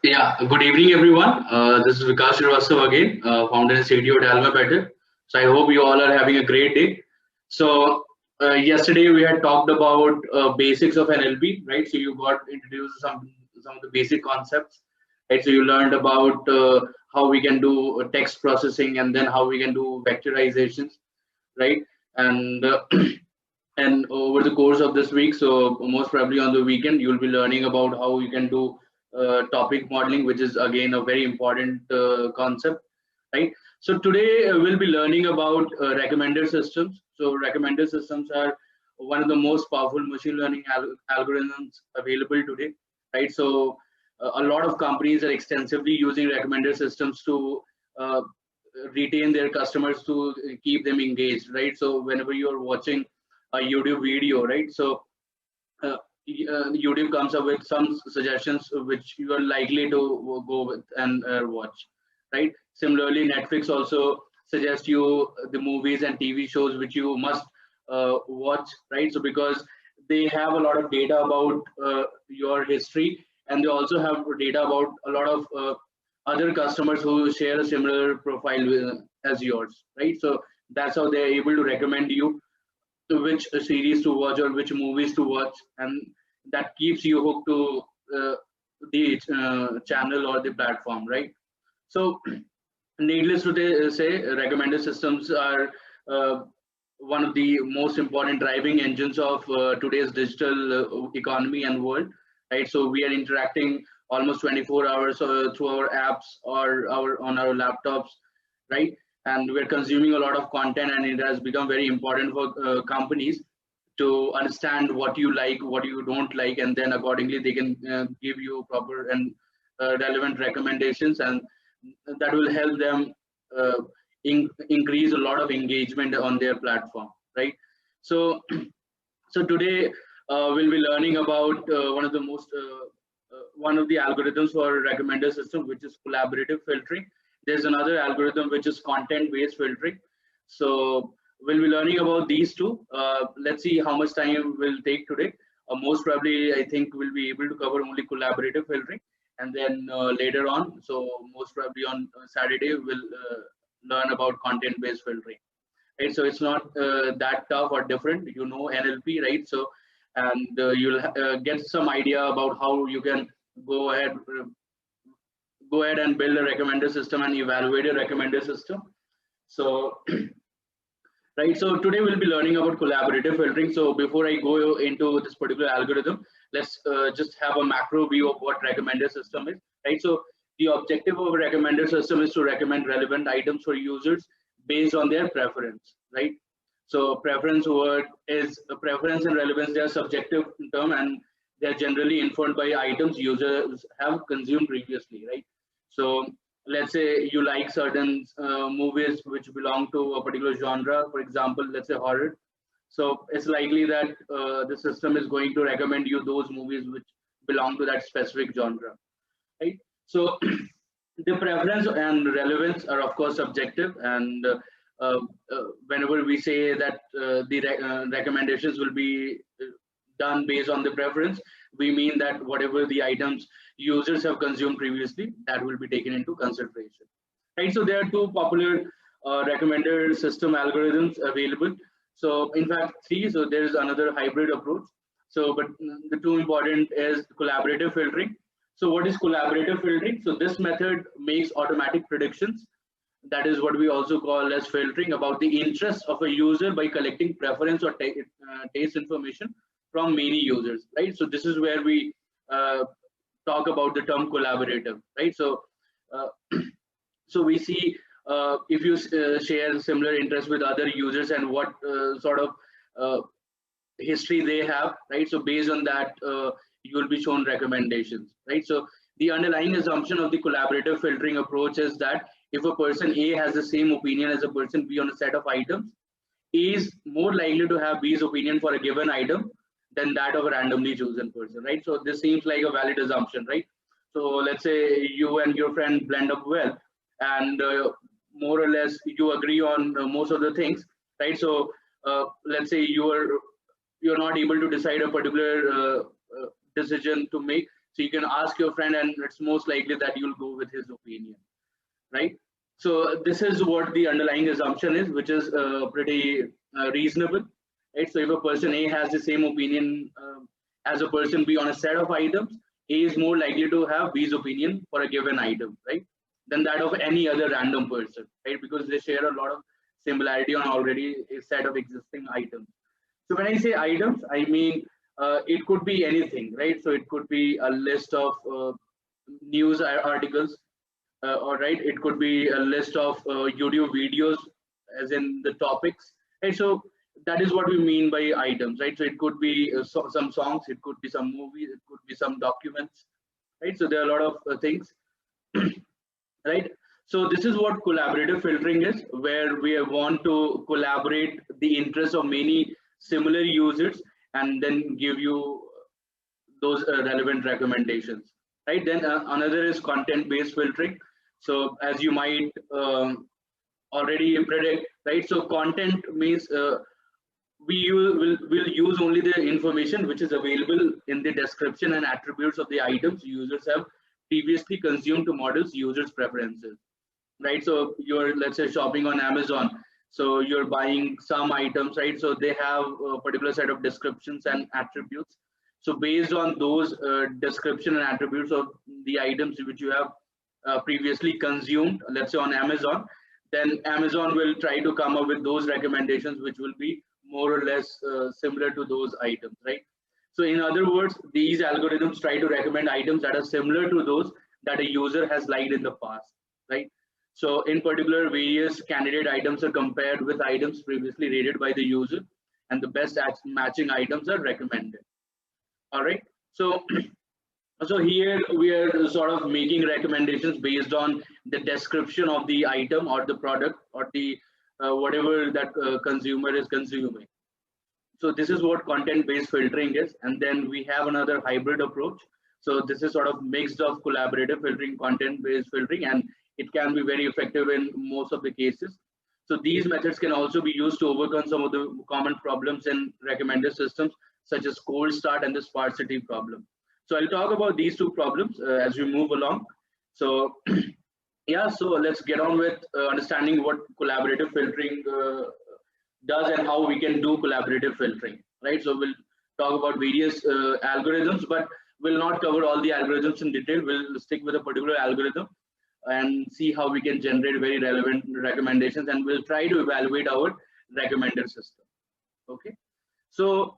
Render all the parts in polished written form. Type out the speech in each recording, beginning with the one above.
Yeah, good evening, everyone. This is Vikash Srivastava again, founder and CTO at Almabetter. So I hope you all are having a great day. So yesterday we had talked about basics of NLP, right? So you got introduced to some of the basic concepts, right? So you learned about how we can do text processing and then how we can do vectorizations, right? And and over the course of this week, so most probably on the weekend, you'll be learning about how you can do topic modeling, which is again a very important concept, right? So today we'll be learning about recommender systems. So recommender systems are one of the most powerful machine learning algorithms available today, right? So a lot of companies are extensively using recommender systems to uh, retain their customers, to keep them engaged, right? So whenever you're watching a YouTube video, right? So uh, YouTube comes up with some suggestions which you are likely to go with and watch, right? Similarly, Netflix also suggests you the movies and TV shows which you must watch, right? So because they have a lot of data about your history, and they also have data about a lot of other customers who share a similar profile as yours, right? So that's how they're able to recommend you to which series to watch or which movies to watch, and that keeps you hooked to the channel or the platform, right? So needless to say, recommender systems are one of the most important driving engines of today's digital economy and world, right? So we are interacting almost 24 hours through our apps or our on our laptops, right? And we're consuming a lot of content, and it has become very important for companies to understand what you like, what you don't like, and then accordingly they can give you proper and relevant recommendations, and that will help them uh, increase a lot of engagement on their platform, right? So so today we'll be learning about one of the algorithms for recommender system, which is collaborative filtering. There's another algorithm which is content-based filtering. So we'll be learning about these two. Let's see how much time we'll take today. Most probably, I think we'll be able to cover only collaborative filtering, and then later on, so most probably on Saturday, we'll learn about content-based filtering, right? So it's not that tough or different, NLP, right? So and you'll get some idea about how you can go ahead go ahead and build a recommender system and evaluate a recommender system. So right, so today we'll be learning about collaborative filtering. So before I go into this particular algorithm, let's just have a macro view of what recommender system is, right? So the objective of a recommender system is to recommend relevant items for users based on their preference, right? So preference and relevance. They are subjective term, and they are generally informed by items users have consumed previously, right? So let's say you like certain movies which belong to a particular genre, for example, let's say horror. So it's likely that the system is going to recommend you those movies which belong to that specific genre, right? So the preference and relevance are of course subjective, and whenever we say that recommendations will be done based on the preference, we mean that whatever the items users have consumed previously, that will be taken into consideration, right? So there are two popular recommender system algorithms available. So in fact, three. So there is another hybrid approach. So, but the two important is collaborative filtering. So what is collaborative filtering? So this method makes automatic predictions. That is what we also call as filtering about the interests of a user by collecting preference or taste information from many users, right? So this is where we talk about the term collaborative, right? So uh, so we see if you share similar interests with other users and what sort of uh, history they have, right? So based on that, you will be shown recommendations, right? So the underlying assumption of the collaborative filtering approach is that if a person A has the same opinion as a person B on a set of items, A is more likely to have B's opinion for a given item than that of a randomly chosen person, right? So this seems like a valid assumption, right? So let's say you and your friend blend up well, and more or less you agree on most of the things, right? So let's say you're not able to decide a particular decision to make. So you can ask your friend, and it's most likely that you'll go with his opinion, right? So this is what the underlying assumption is, which is pretty reasonable, right? So if a person A has the same opinion as a person B on a set of items, A is more likely to have B's opinion for a given item, right, than that of any other random person, right? Because they share a lot of similarity on already a set of existing items. So when I say items, I mean it could be anything, right? So it could be a list of news articles, or right, it could be a list of YouTube videos, as in the topics, right? So that is what we mean by items, right? So it could be some songs, it could be some movies, it could be some documents, right? So there are a lot of things, right? So this is what collaborative filtering is, where we want to collaborate the interests of many similar users and then give you those relevant recommendations, right? Then another is content based filtering. So as you might already predict, right? So content means will use only the information which is available in the description and attributes of the items users have previously consumed to models users preferences, right? So you're, let's say, shopping on Amazon, so you're buying some items, right? So they have a particular set of descriptions and attributes. So based on those description and attributes of the items which you have previously consumed, let's say on Amazon, then Amazon will try to come up with those recommendations which will be more or less similar to those items, right? So in other words, these algorithms try to recommend items that are similar to those that a user has liked in the past, right? So in particular, various candidate items are compared with items previously rated by the user, and the best matching items are recommended. All right. So so here we are sort of making recommendations based on the description of the item or the product or the whatever that consumer is consuming. So this is what content-based filtering is. And then we have another hybrid approach. So this is sort of mixed of collaborative filtering, content-based filtering, and it can be very effective in most of the cases. So these methods can also be used to overcome some of the common problems in recommender systems, such as cold start and the sparsity problem. So I'll talk about these two problems as we move along. So yeah, so let's get on with understanding what collaborative filtering does and how we can do collaborative filtering, right? So we'll talk about various algorithms, but we'll not cover all the algorithms in detail. We'll stick with a particular algorithm and see how we can generate very relevant recommendations, and we'll try to evaluate our recommender system. Okay, so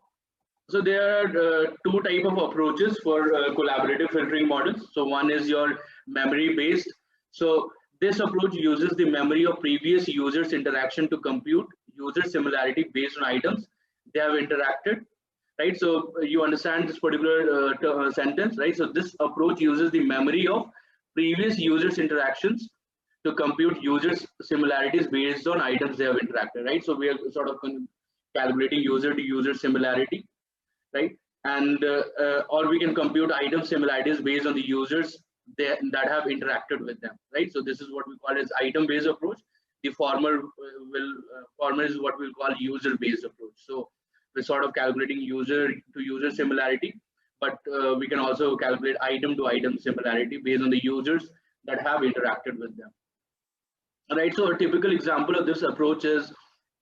there are two type of approaches for collaborative filtering models. So one is your memory based. So this approach uses the memory of previous users interaction to compute user similarity based on items they have interacted, right? So you understand this particular sentence, right? So this approach uses the memory of previous users interactions to compute users similarities based on items they have interacted, right? So we are sort of calculating user to user similarity, right? And or we can compute item similarities based on the users that have interacted with them, right? So this is what we call as item based approach. The former former is what we'll call user based approach. So we're sort of calculating user to user similarity, but we can also calculate item to item similarity based on the users that have interacted with them. Right. So a typical example of this approach is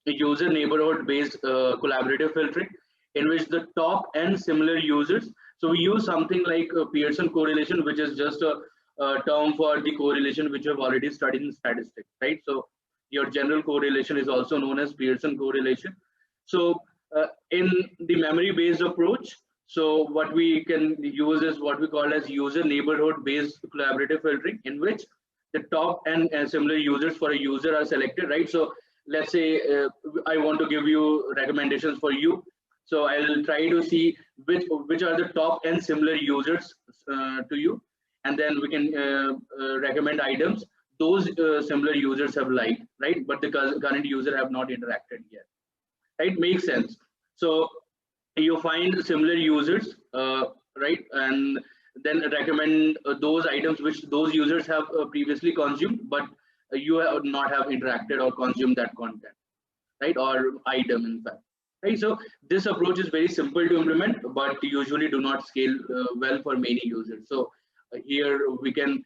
a user neighborhood based collaborative filtering, in which the top and similar users. So we use something like Pearson correlation, which is just a term for the correlation which you have already studied in statistics, right? So your general correlation is also known as Pearson correlation. So in the memory based approach, so what we can use is what we call as user neighborhood based collaborative filtering, in which the top and similar users for a user are selected, right? So let's say I want to give you recommendations for you. So I'll try to see which are the top and similar users to you, and then we can recommend items those similar users have liked, right? But the current user have not interacted yet, right? Makes sense. So you find similar users, right, and then recommend those items which those users have previously consumed, but you have not have interacted or consumed that content, right, or item in fact. right? So this approach is very simple to implement, but usually do not scale well for many users. So here we can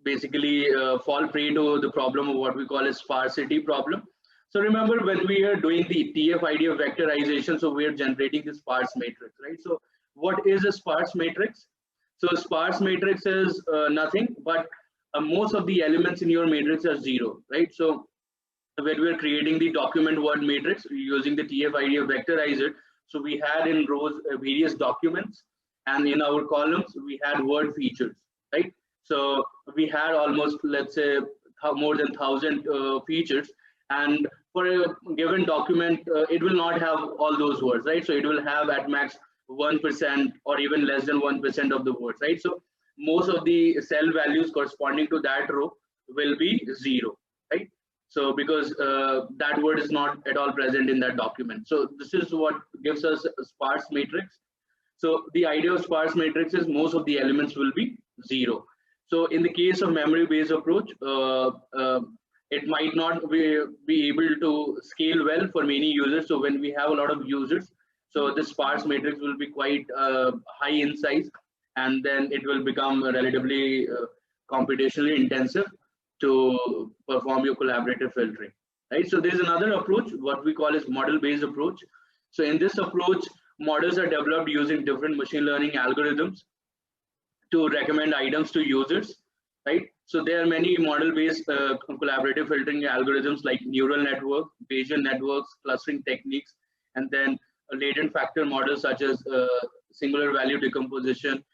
basically fall prey to the problem of what we call a sparsity problem. So remember, when we are doing the TF-ID of vectorization, so we are generating the sparse matrix, right? So what is a sparse matrix? So a sparse matrix is nothing but most of the elements in your matrix are zero, right? So when we are creating the document word matrix using the TF-ID of vectorizer, so we had in rows various documents, and in our columns we had word features, right? So we had almost, let's say, more than 1,000 features, and for a given document, it will not have all those words, right? So it will have at max 1% or even less than 1% of the words, right? So most of the cell values corresponding to that row will be zero, right? So because that word is not at all present in that document. So this is what gives us a sparse matrix. So the idea of sparse matrix is most of the elements will be zero. So in the case of memory-based approach, it might not be able to scale well for many users. So when we have a lot of users, so the sparse matrix will be quite high in size, and then it will become relatively computationally intensive to perform your collaborative filtering, right? So there's another approach, what we call as model-based approach. So in this approach, models are developed using different machine learning algorithms to recommend items to users, right? So there are many model-based collaborative filtering algorithms like neural network, Bayesian networks, clustering techniques, and then latent factor models such as singular value decomposition,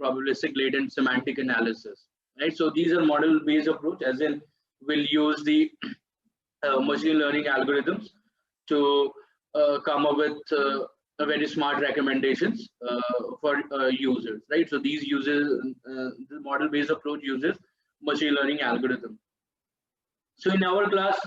probabilistic latent semantic analysis, right? So these are model-based approach, as in we'll use the machine learning algorithms to come up with very smart recommendations for users, right? So these users, the model-based approach uses machine learning algorithm. So in our class,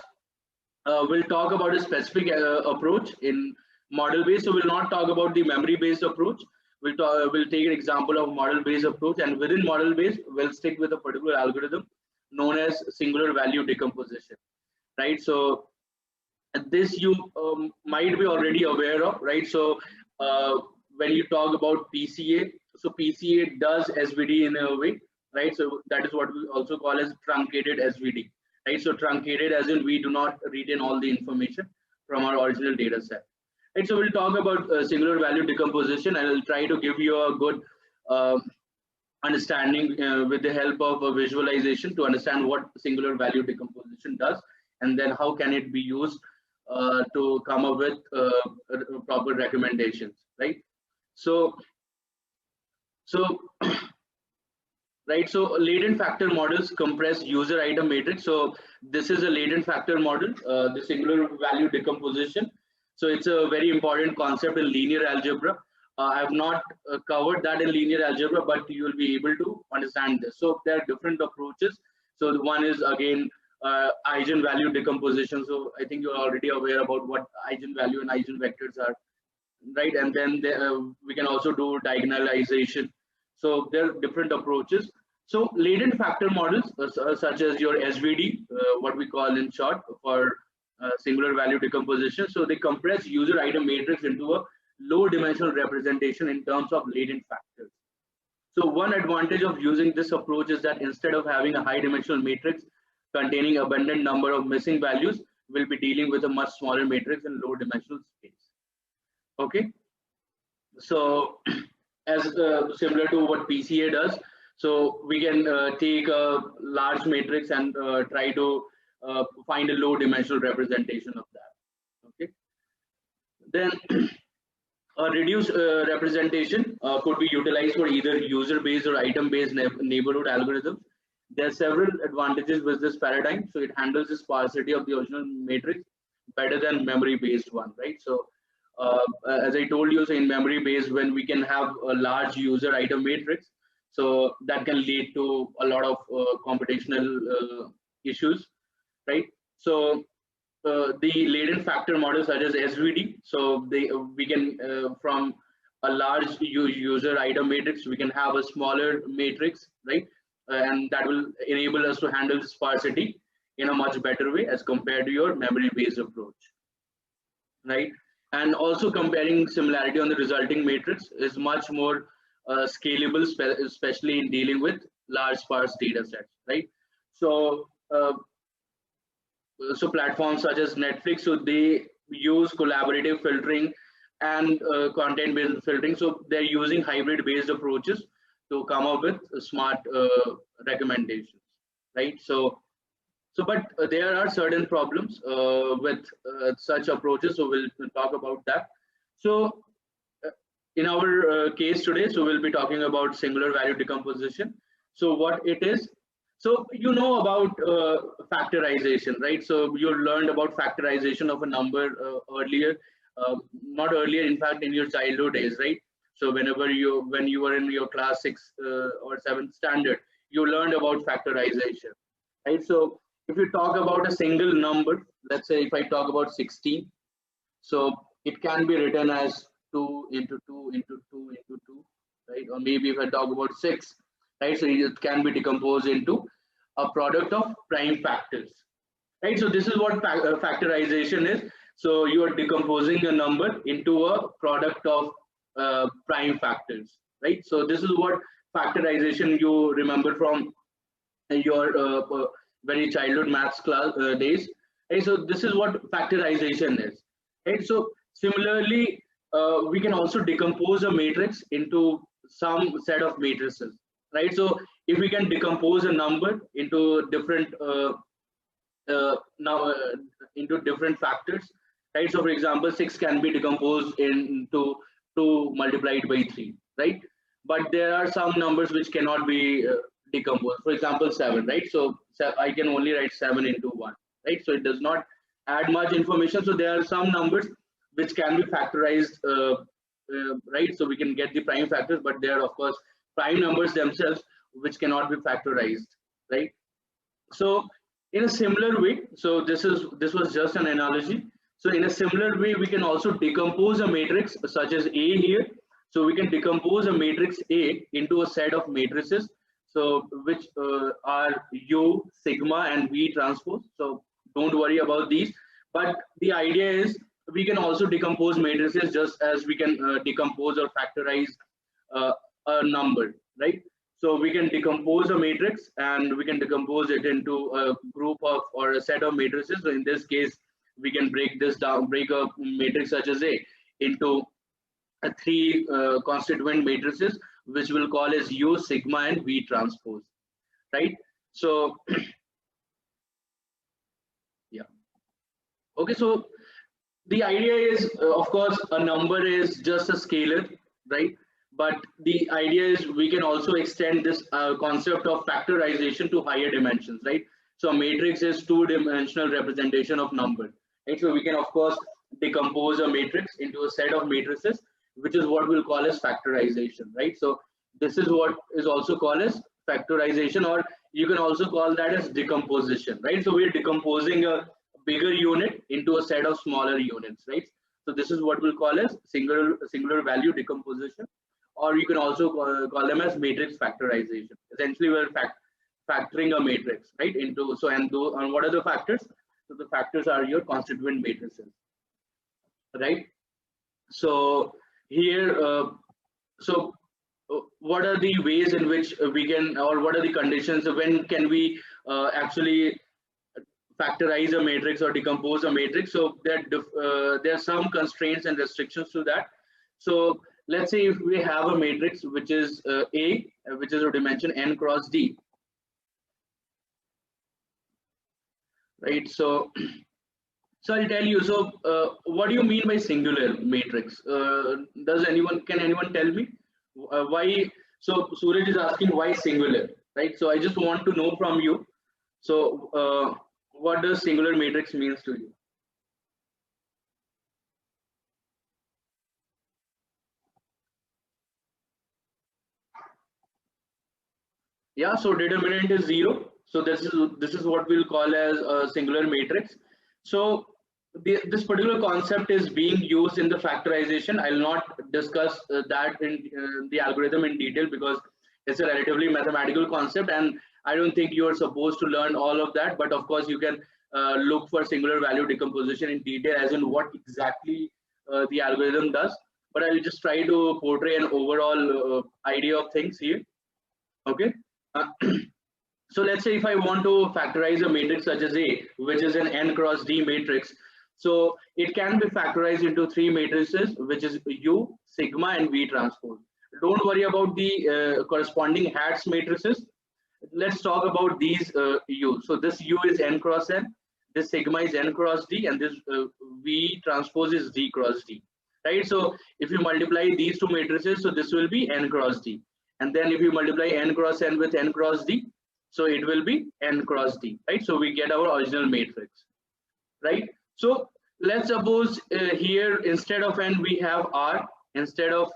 we'll talk about a specific approach in model-based. So we'll not talk about the memory-based approach. We'll take an example of model-based approach, and within model-based, we'll stick with a particular algorithm known as singular value decomposition, right? So this you might be already aware of, right? So when you talk about PCA, so PCA does SVD in a way, right? So that is what we also call as truncated SVD, right? So truncated as in we do not retain all the information from our original data set, right? So we'll talk about singular value decomposition, and I'll try to give you a good understanding with the help of a visualization to understand what singular value decomposition does, and then how can it be used to come up with proper recommendations, right? So right, so latent factor models compress user item matrix. So this is a latent factor model, the singular value decomposition. So it's a very important concept in linear algebra. I have not covered that in linear algebra, but you will be able to understand this. So there are different approaches. So the one is again eigenvalue decomposition. So I think you're already aware about what eigenvalue and eigenvectors are, right? And then we can also do diagonalization. So there are different approaches. So latent factor models such as your SVD, what we call in short for singular value decomposition. So they compress user item matrix into a low dimensional representation in terms of latent factors. So one advantage of using this approach is that instead of having a high dimensional matrix containing abundant number of missing values, we'll be dealing with a much smaller matrix in low dimensional space. Okay, so as similar to what PCA does, so we can take a large matrix and try to find a low dimensional representation of that. Okay, then a reduced representation could be utilized for either user-based or item-based neighborhood algorithms. There are several advantages with this paradigm. So it handles the sparsity of the original matrix better than memory-based one, right? So as I told you, so in memory-based, when we can have a large user item matrix, so that can lead to a lot of computational issues, right? So the latent factor models such as SVD, so we can from a large user item matrix, we can have a smaller matrix, right? And that will enable us to handle sparsity in a much better way as compared to your memory-based approach. right? And also comparing similarity on the resulting matrix is much more scalable, especially in dealing with large sparse data sets, right? So so platforms such as Netflix, so they use collaborative filtering and content based filtering, so they're using hybrid based approaches to come up with smart recommendations, right? But there are certain problems with such approaches, so we'll talk about that. So uh, in our case today, so we'll be talking about singular value decomposition. So what it is, so you know about factorization, right? So you learned about factorization of a number earlier, not earlier, in fact, in your childhood days, right? So when you were in your class 6 or 7th standard, you learned about factorization, right? So if you talk about a single number, let's say if I talk about 16, so it can be written as 2 into 2 into 2 into 2, right? Or maybe if I talk about 6, right? So it can be decomposed into a product of prime factors, right? So this is what factorization is. So you are decomposing a number into a product of prime factors, right? So this is what factorization you remember from your very childhood maths class days. Right? So this is what factorization is. Right? So similarly, we can also decompose a matrix into some set of matrices. Right? So if we can decompose a number into different now into different factors, right? So for example, 6 can be decomposed into 2 multiplied by 3, right? But there are some numbers which cannot be decomposed. For example, 7, right? So I can only write 7 into 1, right? So it does not add much information. So there are some numbers which can be factorized, right? So we can get the prime factors, but there are of course prime numbers themselves which cannot be factorized, right? So in a similar way, so this was just an analogy. So in a similar way, we can also decompose a matrix such as A here. So we can decompose a matrix A into a set of matrices, so which are U, sigma, and V transpose. So don't worry about these. But the idea is we can also decompose matrices just as we can decompose or factorize a number, right? So we can decompose a matrix and we can decompose it into a group of or a set of matrices. So in this case, we can break this down, break a matrix such as A into three constituent matrices, which we'll call as U, sigma, and V transpose, right? So yeah, okay. So the idea is, of course, a number is just a scalar, right? But the idea is we can also extend this concept of factorization to higher dimensions, right? So a matrix is two-dimensional representation of number, right? So we can, of course, decompose a matrix into a set of matrices, which is what we'll call as factorization, right? So this is what is also called as factorization, or you can also call that as decomposition, right? So we're decomposing a bigger unit into a set of smaller units, right? So this is what we'll call as singular value decomposition, or you can also call them as matrix factorization. Essentially, we're factoring a matrix, right? Into and what are the factors? So the factors are your constituent matrices, right? So here, what are the ways in which we can, or what are the conditions? When can we actually factorize a matrix or decompose a matrix? So there are some constraints and restrictions to that. So let's say if we have a matrix which is A, which is a dimension n cross d, right? So I'll tell you. So what do you mean by singular matrix? Can anyone tell me why? So Suraj is asking why singular, right? So I just want to know from you. So what does singular matrix means to you? Yeah, so determinant is 0. So this is what we'll call as a singular matrix. So this particular concept is being used in the factorization. I'll not discuss that in the algorithm in detail because it's a relatively mathematical concept, and I don't think you're supposed to learn all of that. But of course, you can look for singular value decomposition in detail, as in what exactly the algorithm does, but I'll just try to portray an overall idea of things here. Okay. Uh, so let's say if I want to factorize a matrix such as A, which is an n cross D matrix, so it can be factorized into three matrices, which is U, sigma, and V transpose. Don't worry about the corresponding hats matrices. Let's talk about these U. So this U is n cross n, this sigma is n cross D, and this V transpose is D cross D, right? So if you multiply these two matrices, so this will be n cross D, and then if you multiply n cross n with n cross D, so it will be n cross D, right? So we get our original matrix, right? So let's suppose here instead of n we have R, instead of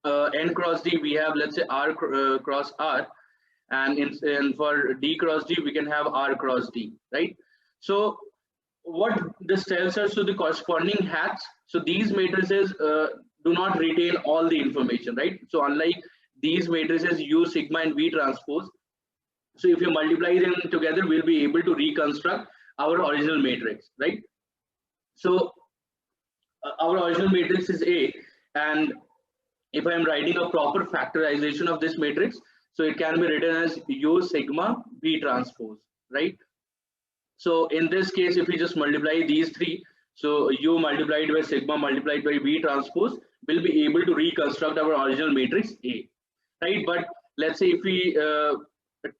n cross D we have, let's say, R cross R, and for D cross D we can have R cross D, right? So what this tells us, to the corresponding hats, so these matrices do not retain all the information, right? So unlike these matrices U, sigma, and V transpose, so if you multiply them together, we'll be able to reconstruct our original matrix, right? So our original matrix is A, and if I am writing a proper factorization of this matrix, so it can be written as U sigma V transpose, right? So in this case, if we just multiply these three, so U multiplied by sigma multiplied by V transpose, will be able to reconstruct our original matrix A, right? But let's say if we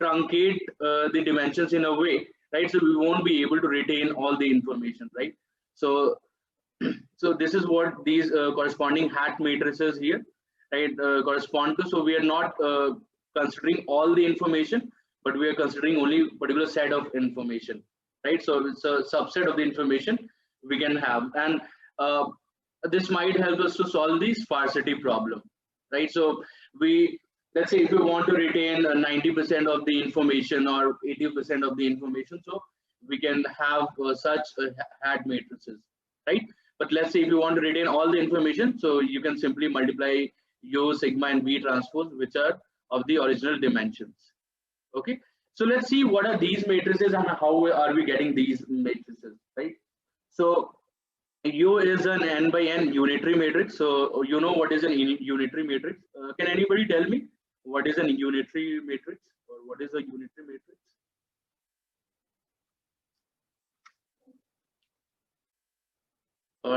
truncate the dimensions in a way, right, so we won't be able to retain all the information, right? So so this is what these corresponding hat matrices here, right, correspond to. So we are not considering all the information, but we are considering only particular set of information, right? So it's a subset of the information we can have, and this might help us to solve the sparsity problem, right? So we, let's say if we want to retain 90% of the information or 80% of the information, so we can have such hat matrices, right? But let's say if you want to retain all the information, so you can simply multiply U, sigma, and V transpose, which are of the original dimensions. Okay, so let's see what are these matrices and how are we getting these matrices, right? So U is an n by n unitary matrix. So you know what is an unitary matrix? Can anybody tell me what is a unitary matrix, or what is a unitary matrix?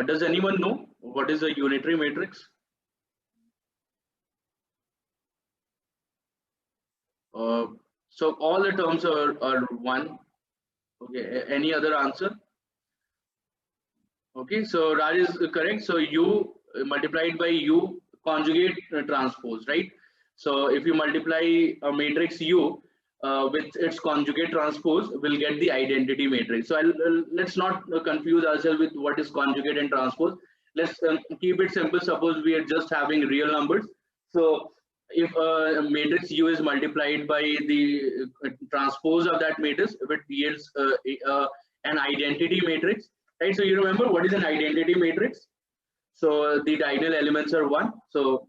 Does anyone know what is a unitary matrix? So all the terms are one. Okay, any other answer? Okay, so Raj is correct. So U multiplied by U conjugate transpose, right? So if you multiply a matrix U with its conjugate transpose, we'll get the identity matrix. So let's not confuse ourselves with what is conjugate and transpose. Let's keep it simple. Suppose we are just having real numbers. So if a matrix U is multiplied by the transpose of that matrix, it yields an identity matrix, right? So you remember what is an identity matrix? So the diagonal elements are one. So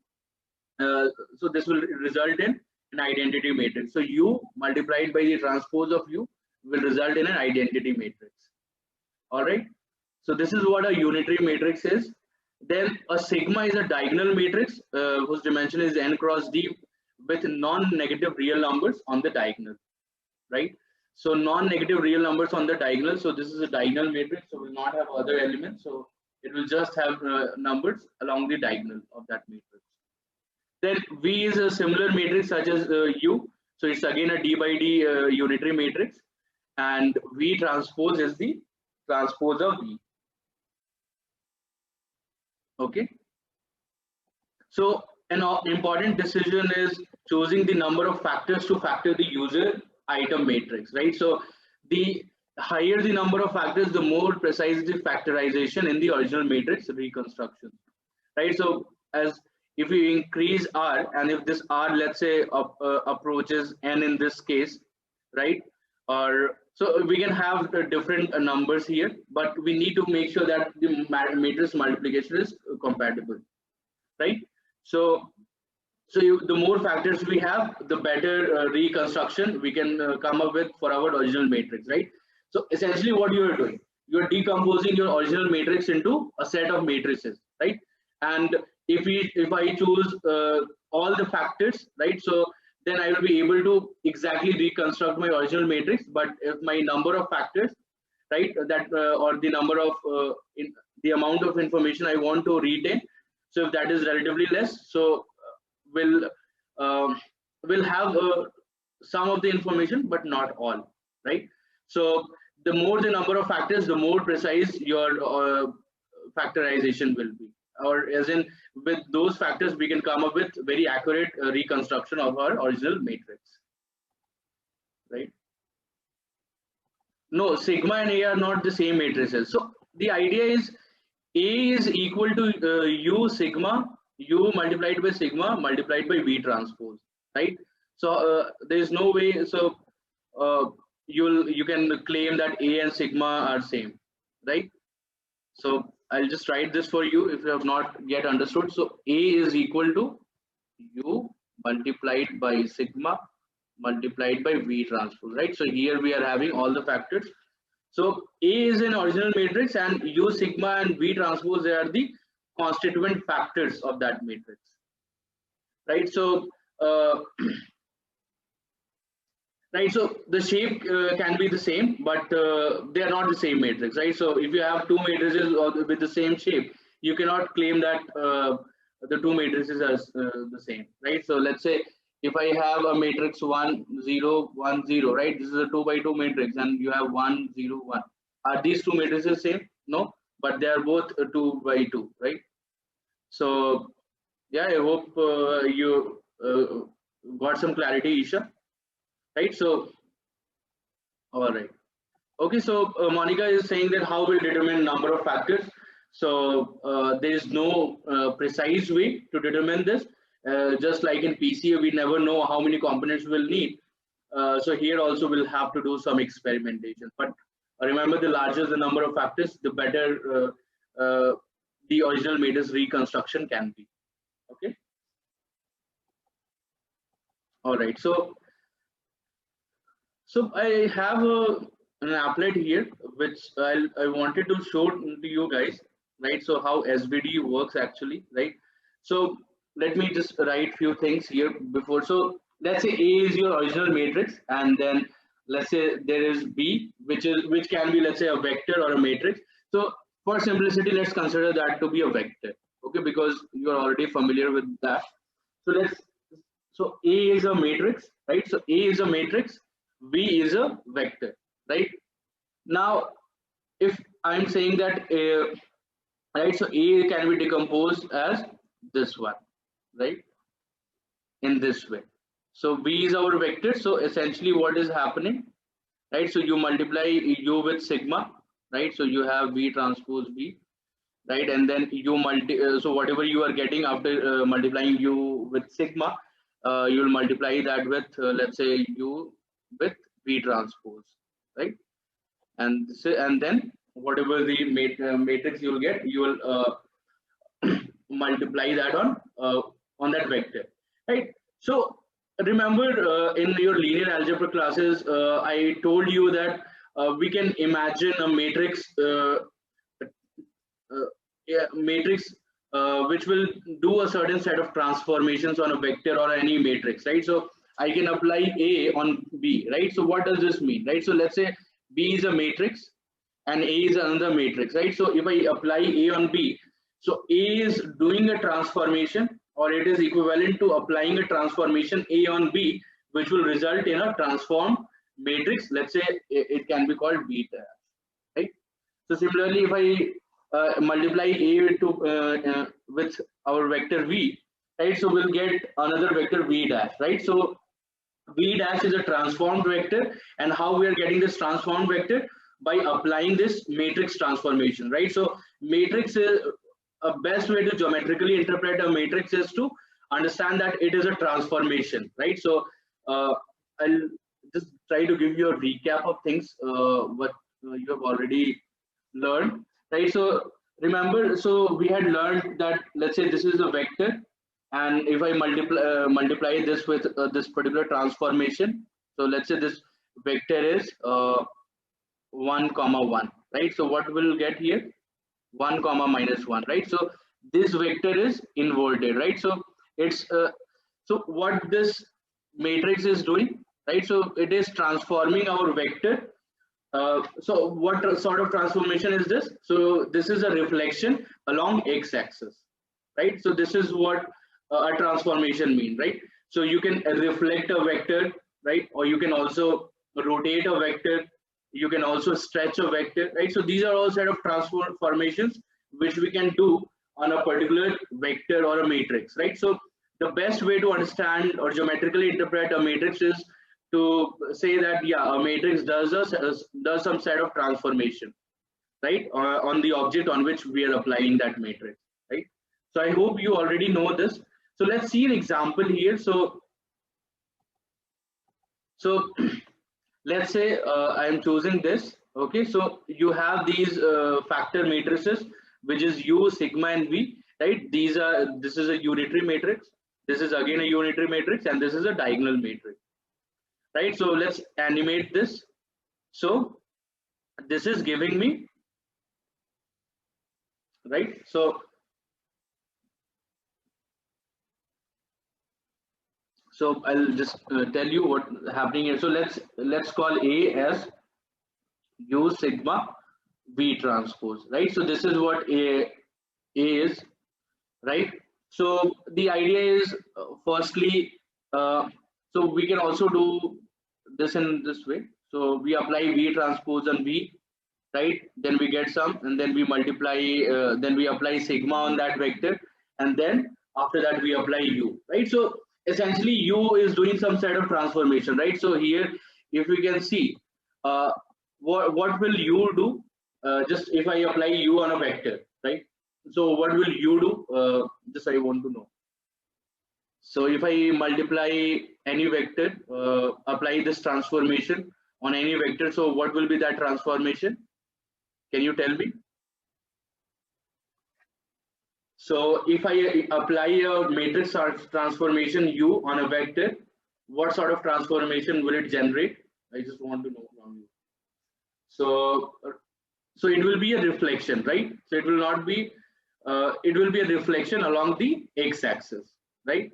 so this will result in an identity matrix. So U multiplied by the transpose of U will result in an identity matrix. All right. So this is what a unitary matrix is. Then a sigma is a diagonal matrix whose dimension is n cross D with non-negative real numbers on the diagonal, right? So non-negative real numbers on the diagonal. So this is a diagonal matrix, so will not have other elements. So it will just have numbers along the diagonal of that matrix. Then V is a similar matrix such as U. So it's again a D by D unitary matrix, and V transpose is the transpose of V. Okay. So an important decision is choosing the number of factors to factor the user item matrix, right? So the higher the number of factors, the more precise the factorization in the original matrix reconstruction, right? So as if we increase R, and if this R, let's say, approaches n in this case, right? Or so we can have different numbers here, but we need to make sure that the matrix multiplication is compatible, right? So the more factors we have, the better reconstruction we can come up with for our original matrix, right? So essentially what you are doing, you are decomposing your original matrix into a set of matrices, right? And if I choose all the factors, right, so then I will be able to exactly reconstruct my original matrix. But if my number of factors, right, that or the number of the amount of information I want to retain, so if that is relatively less, so will um, will have some of the information but not all, right? So the more the number of factors, the more precise your factorization will be, or as in with those factors we can come up with very accurate reconstruction of our original matrix, right? No, sigma and A are not the same matrices. So the idea is A is equal to U sigma, U multiplied by sigma multiplied by V transpose, right? So there is no way. So you can claim that A and sigma are same, right? So I'll just write this for you if you have not yet understood. So A is equal to U multiplied by sigma multiplied by V transpose, right? So here we are having all the factors. So A is an original matrix and U sigma and V transpose, they are the constituent factors of that matrix, right? So right, so the shape can be the same, but they are not the same matrix, right? So if you have two matrices with the same shape, you cannot claim that the two matrices are the same, right? So let's say if I have a matrix 1 0 1 0, right, this is a 2 by 2 matrix, and you have 1 0 1, are these two matrices same? No, but they are both 2 by 2, right? So yeah, I hope you got some clarity, Isha, right? So all right. Okay, so Monica is saying that how will determine number of factors. So there is no precise way to determine this. Just like in PCA, we never know how many components we'll need. So here also we'll have to do some experimentation. But remember, the larger the number of factors, the better the original matrix reconstruction can be. Okay. All right. So I have an applet here, which I wanted to show to you guys, right? So how SVD works actually, right? So let me just write few things here before. So let's say A is your original matrix, and then let's say there is B, which can be, let's say, a vector or a matrix. So for simplicity, let's consider that to be a vector, okay? Because you are already familiar with that. So A is a matrix, right? So A is a matrix, V is a vector, right? Now, if I'm saying that, right, so A can be decomposed as this one, right? In this way. So V is our vector. So essentially what is happening, right? So you multiply U with sigma, right? So you have V transpose V, right? And then you so whatever you are getting after multiplying U with sigma, you will multiply that with, let's say, U with V transpose, right? And then whatever the matrix you will get, you will multiply that on that vector, right? So remember, in your linear algebra classes, I told you that we can imagine a matrix, matrix which will do a certain set of transformations on a vector or any matrix, right? So I can apply A on B, right? So what does this mean, right? So let's say B is a matrix and A is another matrix, right? So if I apply A on B, so A is doing a transformation, or it is equivalent to applying a transformation A on B, which will result in a transformed matrix. Let's say it can be called beta, right? So similarly, if I multiply A with our vector V, right? So we'll get another vector V dash, right? So V dash is a transformed vector, and how we are getting this transformed vector? By applying this matrix transformation, right? So matrix is a best way to geometrically interpret a matrix is to understand that it is a transformation, right? So I'll just try to give you a recap of things what you have already learned, right? So remember, so we had learned that, let's say this is a vector, and if I multiply this with this particular transformation, so let's say this vector is 1 comma 1, right? So what will get here? 1 comma minus 1, right? So this vector is inverted, right? So it's so what this matrix is doing, right? So it is transforming our vector. So what sort of transformation is this? So this is a reflection along x-axis, right? So this is what a transformation mean, right? So you can reflect a vector, right? Or you can also rotate a vector. You can also stretch a vector, right? So these are all set of transformations which we can do on a particular vector or a matrix, right? So the best way to understand or geometrically interpret a matrix is to say that yeah, a matrix does some set of transformation, right, on the object on which we are applying that matrix, right? So I hope you already know this. So let's see an example here. So let's say I am choosing this. Okay, so you have these factor matrices, which is U, sigma, and V, right? This is a unitary matrix. This is again a unitary matrix, and this is a diagonal matrix, right? So let's animate this. So this is giving me, right? So I'll just tell you what happening here. So let's call A as U sigma V transpose, right? So this is what A is, right? So the idea is firstly, so we can also do this in this way. So we apply V transpose on V, right? Then we get some, and then we multiply, then we apply sigma on that vector, and then after that we apply U, right? So essentially U is doing some sort of transformation, right? So here, if we can see, uh, what will U do? Just if I apply U on a vector, right? So what will U do? Just I want to know. So if I multiply any vector, apply this transformation on any vector, so what will be that transformation? Can you tell me? So if I apply a matrix transformation U on a vector, what sort of transformation will it generate? I just want to know from you. So, so it will be a reflection, right? So it will not be, it will be a reflection along the x-axis, right?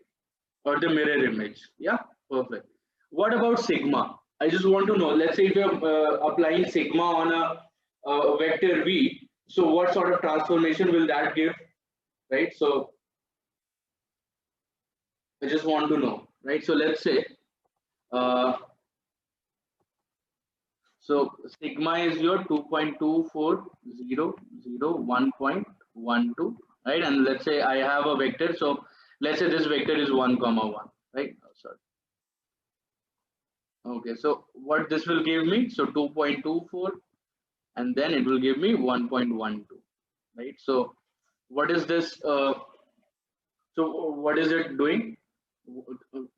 Or the mirror image. Yeah, perfect. What about sigma? I just want to know. Let's say if you're applying sigma on a vector V, so what sort of transformation will that give? Right? So I just want to know, right? So let's say, uh, so sigma is your 2.24001.12, right? And let's say I have a vector. So let's say this vector is 1 comma 1, right? Oh, sorry. Okay, so what this will give me? So 2.24, and then it will give me 1.12, right? So what is this? So what is it doing?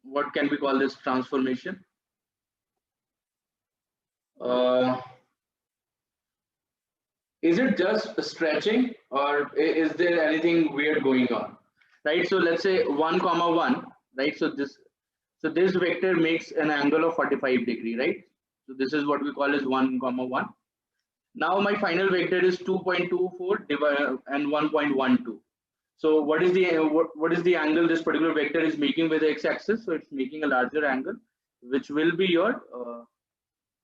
What can we call this transformation? Uh, is it just stretching, or is there anything weird going on, right? So let's say 1 comma 1, right? So this vector makes an angle of 45 degree, right? So this is what we call as 1 comma 1. Now my final vector is 2.24 and 1.12. So what is the angle this particular vector is making with the x-axis? So it's making a larger angle, which will be your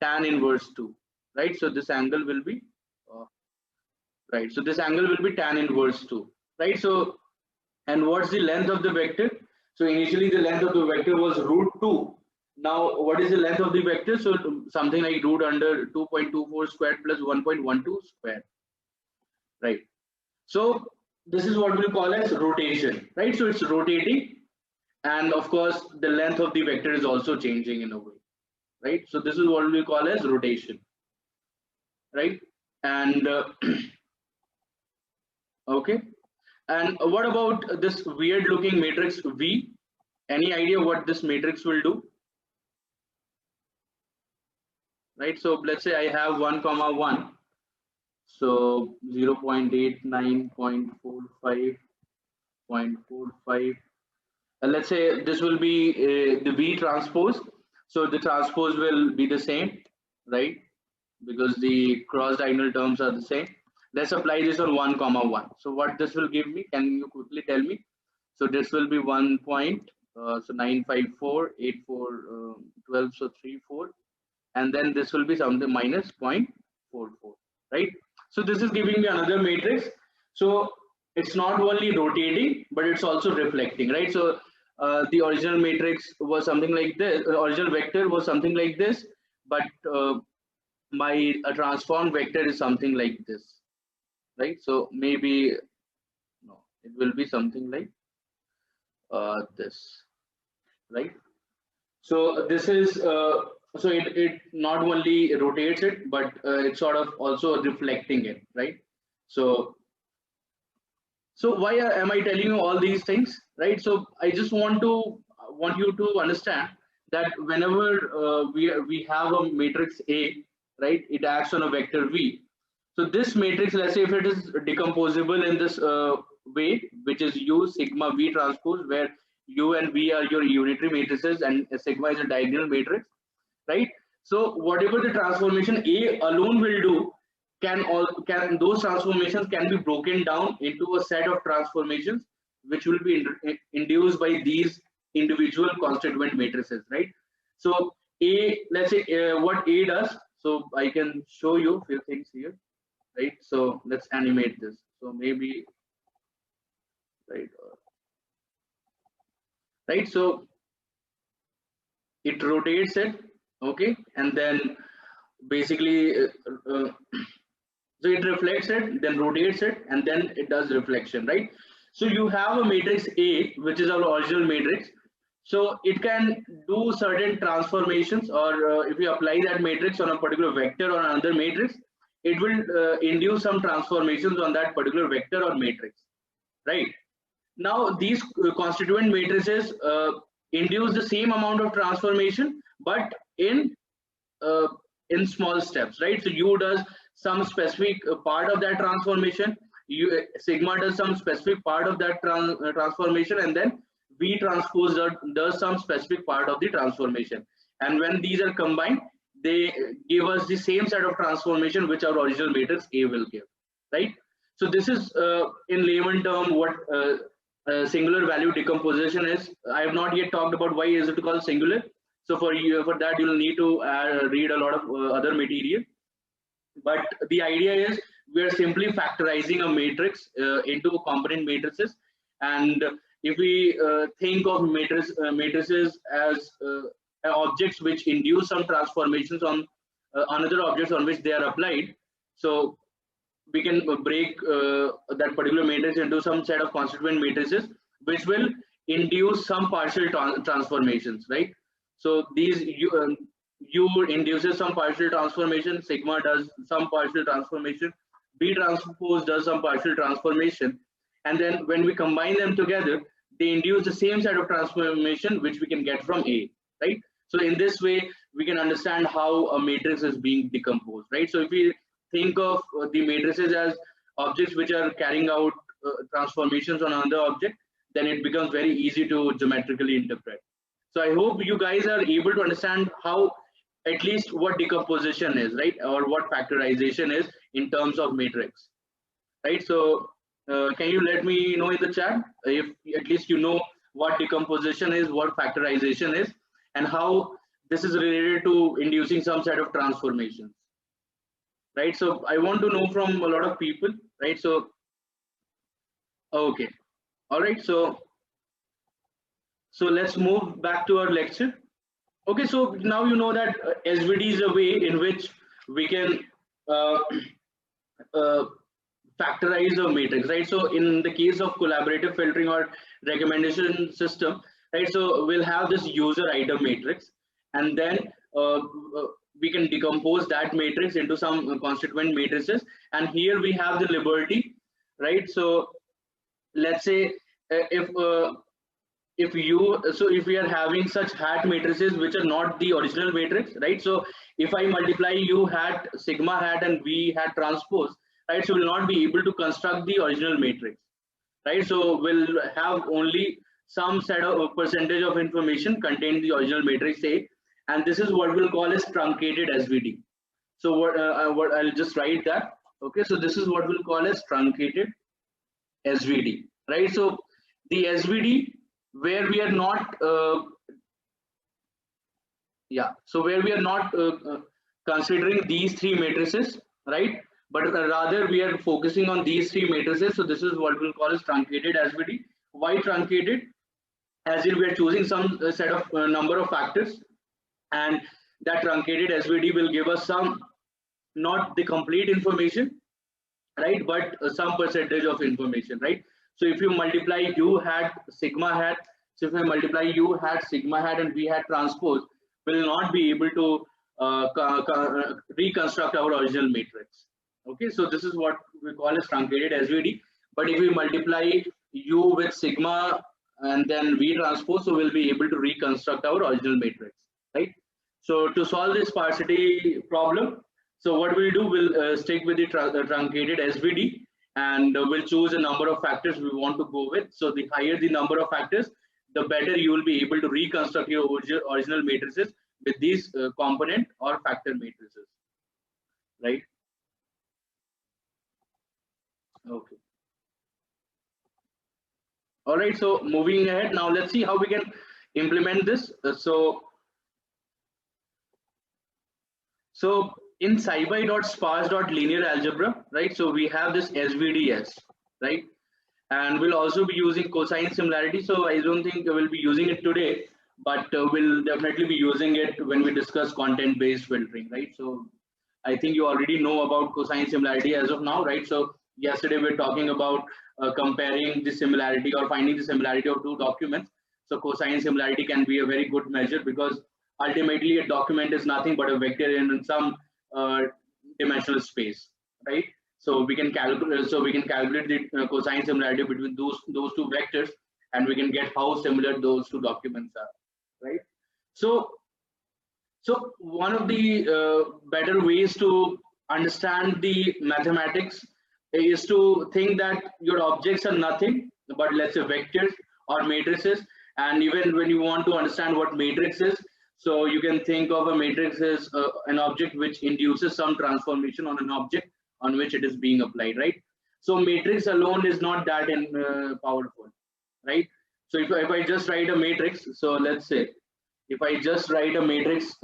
tan inverse 2, right? So this angle will be right. So this angle will be tan inverse 2, right? So, and what's the length of the vector? So initially the length of the vector was root 2. Now what is the length of the vector? So something like root under 2.24 squared plus 1.12 squared, right? So this is what we'll call as rotation, right? So it's rotating, and of course the length of the vector is also changing in a way, right? So this is what we call as rotation, right? And okay, and what about this weird looking matrix V? Any idea what this matrix will do? Right, so let's say I have 1 comma 1, so 0.89.45.45, and let's say this will be the V transpose. So the transpose will be the same, right? because the cross diagonal terms are the same. Let's apply this on 1 comma 1. So what this will give me, can you quickly tell me? So this will be 1 point, so 954 84 12, so 34, and then this will be something minus 0.44, right? So this is giving me another matrix. So it's not only rotating, but it's also reflecting, right? So the original matrix was something like this, the original vector was something like this, but my transformed vector is something like this, right? So maybe no, it will be something like this, right? So this is so it not only rotates it, but it's sort of also reflecting it, right? So why am I telling you all these things, right? So I just want you to understand that whenever we have a matrix A, right, it acts on a vector V. So this matrix, let's say if it is decomposable in this way, which is U sigma V transpose, where U and V are your unitary matrices and sigma is a diagonal matrix, right? So whatever the transformation A alone will do, can those transformations can be broken down into a set of transformations which will be induced by these individual constituent matrices, right? So A, let's say what A does. So I can show you a few things here, right? So let's animate this. So maybe right, right. So it rotates it, okay, and then basically so it reflects it, then rotates it, and then it does reflection, right? So you have a matrix A, which is our original matrix. So it can do certain transformations, or if you apply that matrix on a particular vector or another matrix, it will induce some transformations on that particular vector or matrix, right? Now these constituent matrices induce the same amount of transformation, but uh, in small steps, right? So U does some specific part of that transformation, sigma does some specific part of that transformation, and then V transpose does some specific part of the transformation. And when these are combined, they give us the same set of transformation which our original matrix A will give, right? So this is in layman term what singular value decomposition is. I have not yet talked about why is it called singular. So for you, for that, you'll need to read a lot of other material. But the idea is we are simply factorizing a matrix into component matrices. And if we think of matrices as objects which induce some transformations on another objects on which they are applied, so we can break that particular matrix into some set of constituent matrices which will induce some partial transformations, right? So these U induces some partial transformation, sigma does some partial transformation, B transpose does some partial transformation, and then when we combine them together, they induce the same set of transformation which we can get from A, right? So in this way, we can understand how a matrix is being decomposed, right? So if we think of the matrices as objects which are carrying out transformations on another object, then it becomes very easy to geometrically interpret. So I hope you guys are able to understand how, at least what decomposition is, right? Or what factorization is in terms of matrix, right? So can you let me know in the chat if at least you know what decomposition is, what factorization is, and how this is related to inducing some set of transformations, right? So I want to know from a lot of people, right? So okay, all right, so let's move back to our lecture. Okay, so now you know that SVD is a way in which we can uh, uh, factorize a matrix, right? So in the case of collaborative filtering or recommendation system, right? So we'll have this user item matrix, and then uh, uh, we can decompose that matrix into some constituent matrices. And here we have the liberty, right? So let's say if you, so if we are having such hat matrices which are not the original matrix, right? So if I multiply U hat, sigma hat, and V hat transpose, right? So we'll not be able to construct the original matrix, right? So we'll have only some set of percentage of information contained in the original matrix A, and this is what we'll call as truncated SVD. So what I'll just write that. Okay, so this is what we'll call as truncated SVD, right? So the SVD where we are not so where we are not considering these three matrices, right? But rather we are focusing on these three matrices. So this is what we'll call as truncated SVD. Why truncated? As in we are choosing some set of number of factors, and that truncated SVD will give us some, not the complete information, right, but some percentage of information, right? So if you multiply u hat sigma hat, so if I multiply u hat sigma hat and v hat transpose, will not be able to reconstruct our original matrix. Okay, so this is what we call as truncated SVD. But if we multiply u with sigma and then v transpose, so we'll be able to reconstruct our original matrix, right? So to solve this sparsity problem, so what we'll do, we'll stick with the truncated SVD, and we'll choose a number of factors we want to go with. So the higher the number of factors, the better you will be able to reconstruct your original matrices with these component or factor matrices, right? Okay. All right. So moving ahead, now let's see how we can implement this. So in sci-fi.sparse.linear algebra, right? So we have this SVDS, right? And we'll also be using cosine similarity. So I don't think we'll be using it today, but we'll definitely be using it when we discuss content-based filtering, right? So I think you already know about cosine similarity as of now, right? So yesterday we were talking about comparing the similarity or finding the similarity of two documents. So cosine similarity can be a very good measure, because ultimately a document is nothing but a vector in some dimensional space, right? So we can calculate the cosine similarity between those two vectors, and we can get how similar those two documents are, right? So one of the better ways to understand the mathematics is to think that your objects are nothing but, let's say, vectors or matrices. And even when you want to understand what matrix is, so you can think of a matrix as an object which induces some transformation on an object on which it is being applied, right? So matrix alone is not that powerful, right? So if I just write a matrix, so let's say if I just write a matrix,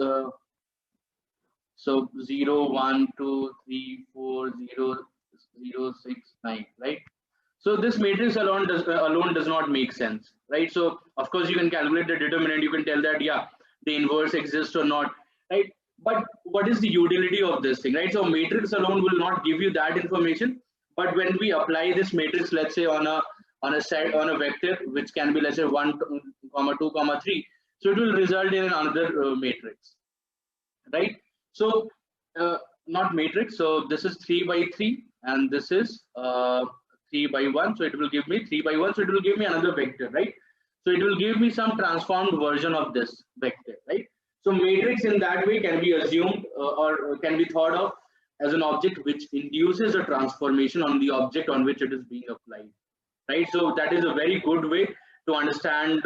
so 0, 1, 2, 3, 4, 0, 0, 6, 9, right? So this matrix alone does not make sense, right? So of course you can calculate the determinant, you can tell that, yeah, the inverse exists or not, right? But what is the utility of this thing, right? So matrix alone will not give you that information. But when we apply this matrix, let's say on a vector which can be, let's say, 1, 2, 3, so it will result in another matrix, right? So not matrix. So this is 3 by 3, and this is 3 by 1. So it will give me 3 by 1. So it will give me another vector, right? So it will give me some transformed version of this vector, right? So matrix in that way can be assumed or can be thought of as an object which induces a transformation on the object on which it is being applied, right? So that is a very good way to understand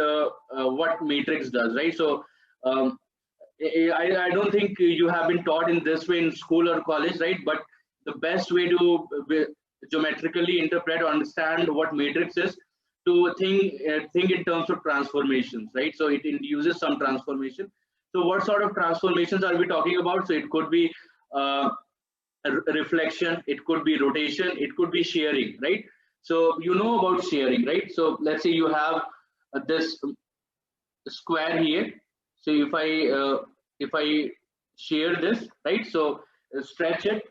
what matrix does, right? So I don't think you have been taught in this way in school or college, right? But the best way to geometrically interpret or understand what matrix is, to think in terms of transformations, right? So it induces some transformation. So what sort of transformations are we talking about? So it could be a reflection, it could be rotation, it could be shearing, right? So you know about shearing, right? So let's say you have this square here. So if I shear this, right? So stretch it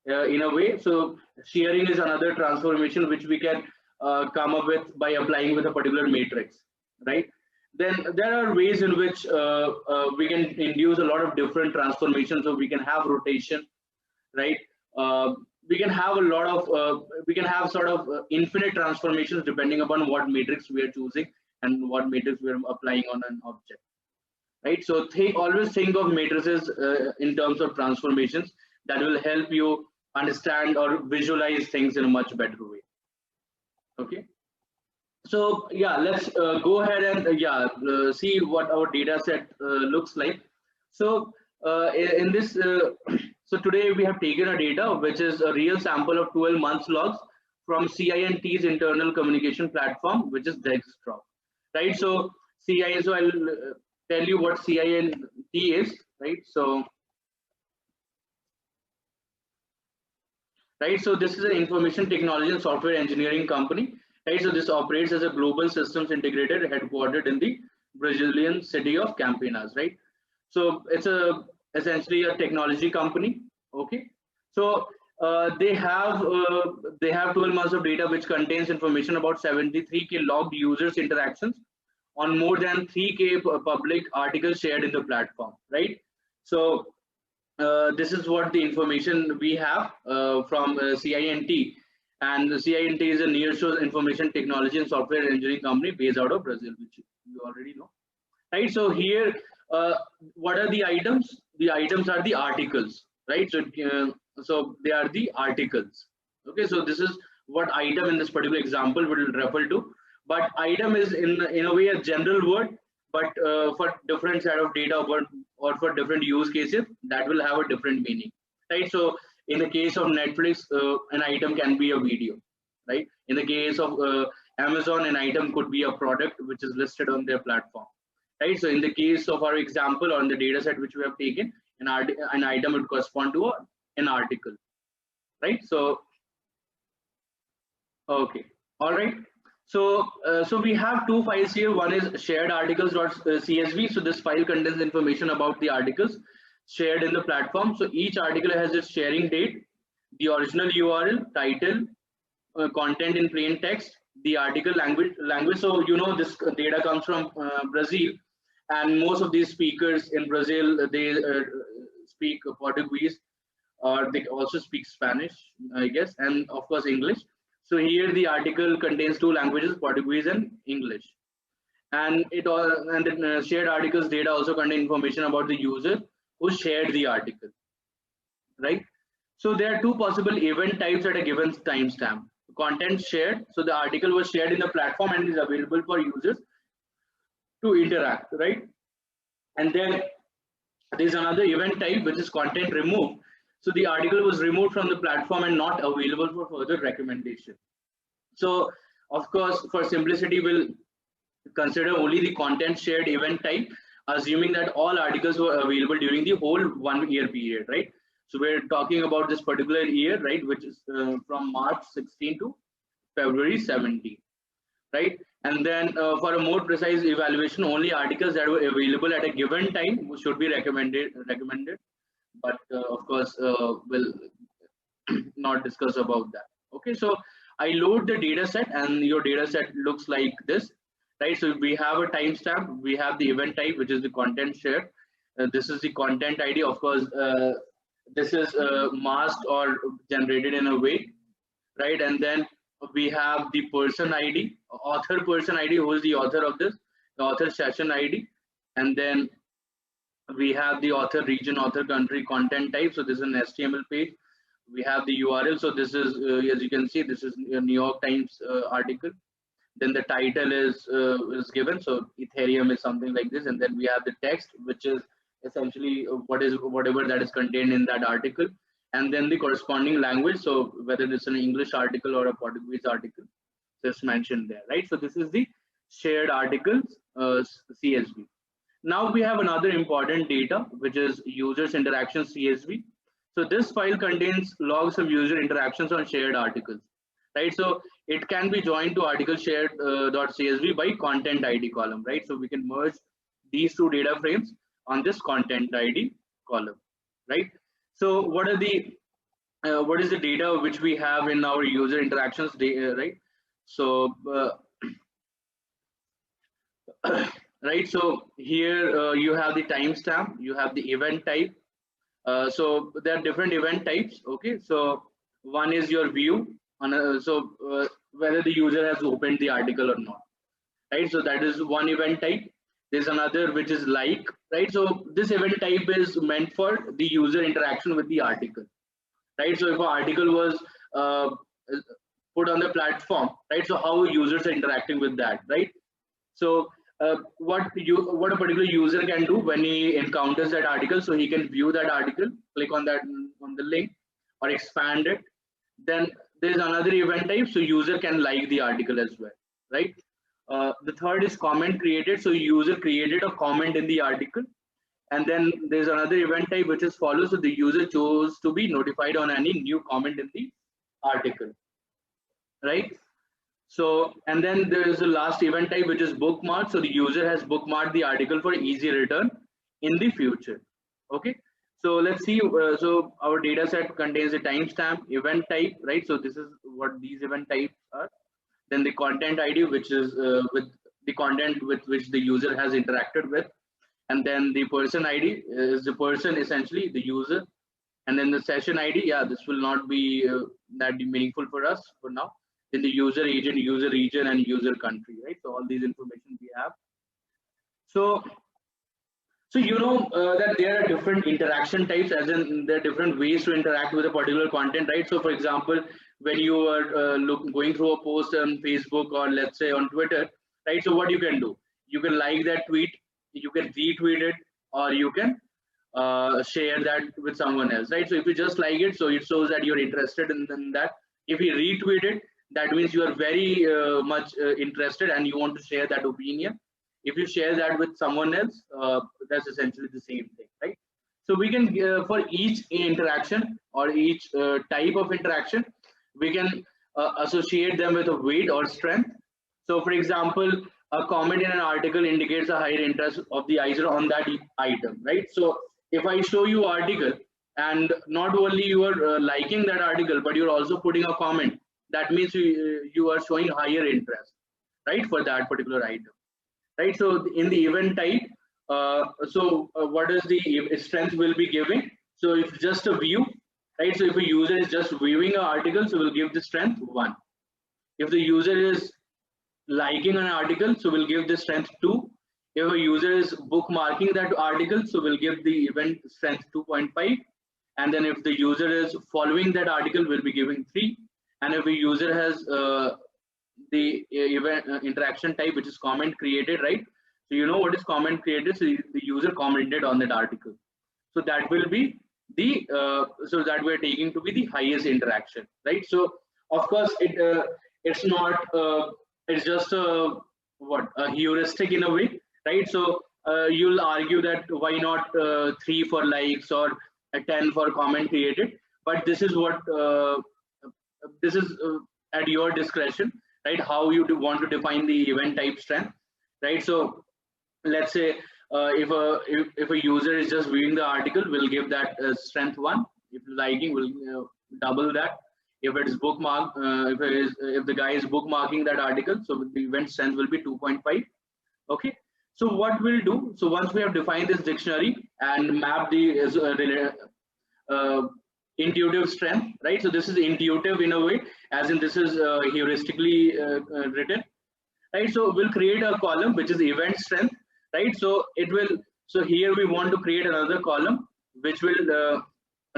in a way. So shearing is another transformation which we can come up with by applying with a particular matrix, right? Then there are ways in which we can induce a lot of different transformations. So we can have rotation, right? We can have a lot of we can have sort of infinite transformations depending upon what matrix we are choosing and what matrix we are applying on an object, right? So always think of matrices in terms of transformations. That will help you understand or visualize things in a much better way. Okay. So yeah, let's go ahead and see what our data set looks like. So in this So today we have taken a data which is a real sample of 12 months logs from CINT's internal communication platform, which is Desktop, right? So so I'll tell you what CINT is, right? So this is an information technology and software engineering company, right? So this operates as a global systems integrator headquartered in the Brazilian city of Campinas, right? So it's essentially a technology company. Okay, so they have 12 months of data which contains information about 73K logged users interactions on more than 3K public articles shared in the platform, right? So this is what the information we have from CINT, and the CINT is a nearshore information technology and software engineering company based out of Brazil, which you already know, right? So here, what are the items? The items are the articles, right? So they are the articles. Okay, so this is what item in this particular example will refer to. But item is in a way a general word, but for different set of data or for different use cases, that will have a different meaning, right? So in the case of Netflix, an item can be a video, right? In the case of Amazon, an item could be a product which is listed on their platform, right? So in the case of our example on the data set which we have taken, an item would correspond to an article, right? So okay, all right. So so we have two files here. One is shared articles.csv. So this file contains information about the articles shared in the platform. So each article has its sharing date, the original URL, title, content in plain text, the article language. So you know this data comes from Brazil, and most of these speakers in Brazil, they speak Portuguese, or they also speak Spanish, I guess, and of course English. So here the article contains two languages, Portuguese and English. And the shared articles data also contain information about the user who shared the article, right? So there are two possible event types at a given timestamp. Content shared, so the article was shared in the platform and is available for users to interact, right? And then there's another event type which is content removed. So the article was removed from the platform and not available for further recommendation. So of course, for simplicity, we'll consider only the content shared event type, assuming that all articles were available during the whole 1 year period, right? So we're talking about this particular year, right, which is from March 16 to February 17, right? And then for a more precise evaluation, only articles that were available at a given time should be recommended. But of course, we'll not discuss about that. Okay, so I load the data set, and your data set looks like this, right? So we have a timestamp, we have the event type, which is the content shared. This is the content ID. Of course, this is masked or generated in a way, right? And then we have the person ID, author person ID, who is the author of this, the author session ID, and then we have the author region, author country, content type. So this is an HTML page. We have the URL. So this is, as you can see, this is a New York Times article. Then the title is given. So Ethereum is something like this. And then we have the text, which is essentially whatever that is contained in that article. And then the corresponding language. So whether it's an English article or a Portuguese article, just mentioned there, right? So this is the shared articles CSV. Now we have another important data, which is users interactions CSV. So this file contains logs of user interactions on shared articles, right? So it can be joined to article shared .csv by content ID column, right? So we can merge these two data frames on this content ID column, right? So what is the data which we have in our user interactions data, right? So right, so here you have the timestamp, you have the event type. So there are different event types. Okay, so one is your view, whether the user has opened the article or not, right? So that is one event type. There's another which is like, right? So this event type is meant for the user interaction with the article, right? So if an article was put on the platform, right? So how users are interacting with that, right? So what a particular user can do when he encounters that article, so he can view that article, click on on the link or expand it. Then there's another event type, so user can like the article as well, right? The third is comment created, so user created a comment in the article. And then there's another event type which is follows, so the user chose to be notified on any new comment in the article, right? So, and then there is the last event type which is bookmark, so the user has bookmarked the article for easy return in the future. Okay, so let's see. So our data set contains a timestamp, event type, right? So this is what these event types are. Then the content ID, which is with the content with which the user has interacted with. And then the person ID is the person, essentially the user. And then the session ID, yeah, this will not be that meaningful for us for now. Then the user agent, user region, and user country, right? So all these information we have. So you know that there are different interaction types, as in there are different ways to interact with a particular content, right? So for example, when you are going through a post on Facebook or let's say on Twitter, right? So what you can do, you can like that tweet, you can retweet it, or you can share that with someone else, right? So if you just like it, so it shows that you're interested in that. If you retweet it, that means you are very much interested and you want to share that opinion. If you share that with someone else, that's essentially the same thing, right? So we can, for each interaction or each type of interaction, we can associate them with a weight or strength. So for example, a comment in an article indicates a higher interest of the user on that item, right? So if I show you article and not only you are liking that article, but you're also putting a comment, that means you are showing higher interest, right, for that particular item. Right, so in the event type, what is the strength will be giving? So if just a view, right? So if a user is just viewing an article, so we'll give the strength 1. If the user is liking an article, so we'll give the strength 2. If a user is bookmarking that article, so we'll give the event strength 2.5. And then if the user is following that article, we'll be giving 3. And if a user has the event interaction type, which is comment created, right? So you know what is comment created? So the user commented on that article, so that will be the so that we're taking to be the highest interaction, right? So of course it's not it's just a heuristic in a way, right? So you'll argue that why not 3 for likes or 10 for comment created, but this is what this is at your discretion, right? How you want to define the event type strength, right? So let's say if a user is just viewing the article, we'll give that strength 1. If liking, we'll double that. If it is bookmark, if the guy is bookmarking that article, so the event strength will be 2.5. Okay, so what we'll do, so once we have defined this dictionary and map the intuitive strength, right? So this is intuitive in a way, as in this is heuristically written, right? So we'll create a column which is event strength, right? So it will, so here we want to create another column which will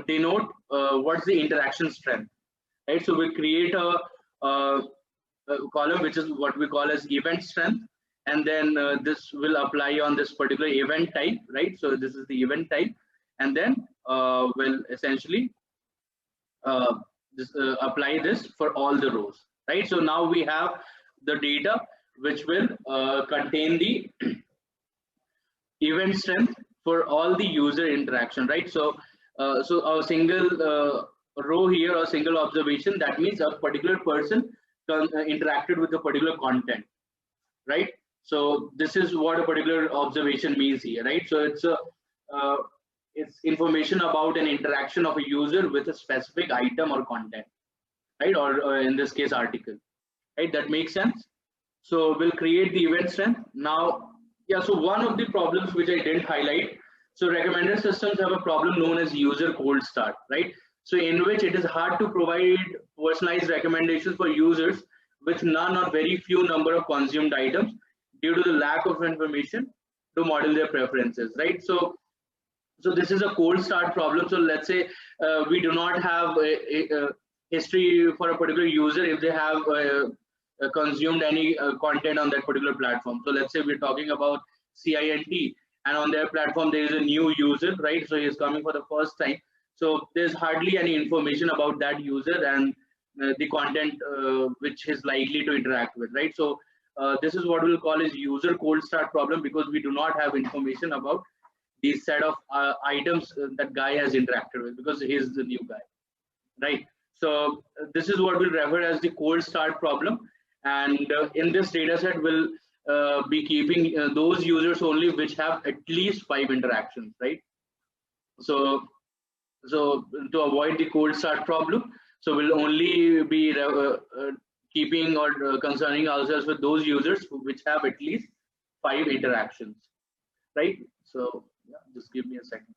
denote what's the interaction strength, right? So we create a column which is what we call as event strength, and then this will apply on this particular event type, right? So this is the event type, and then we'll essentially apply this for all the rows, right? So now we have the data which will contain the event strength for all the user interaction, right? So so a single row here or single observation, that means a particular person interacted with a particular content, right? So this is what a particular observation means here, right? So it's information about an interaction of a user with a specific item or content, right? Or in this case, article, right? That makes sense. So we'll create the event strength now. Yeah, so one of the problems which I didn't highlight, so recommender systems have a problem known as user cold start, right? So in which it is hard to provide personalized recommendations for users with none or very few number of consumed items due to the lack of information to model their preferences, right? So this is a cold start problem. So let's say we do not have a history for a particular user if they have consumed any content on that particular platform. So let's say we're talking about CINT, and on their platform there is a new user, right? So he is coming for the first time. So there's hardly any information about that user and the content which is likely to interact with, right? So this is what we'll call as user cold start problem, because we do not have information about the set of items that guy has interacted with, because he's the new guy, right? So this is what we'll refer as the cold start problem. And in this data set, we'll be keeping those users only which have at least 5 interactions, right? So to avoid the cold start problem, so we'll only be keeping or concerning ourselves with those users which have at least 5 interactions, right? So yeah, just give me a second.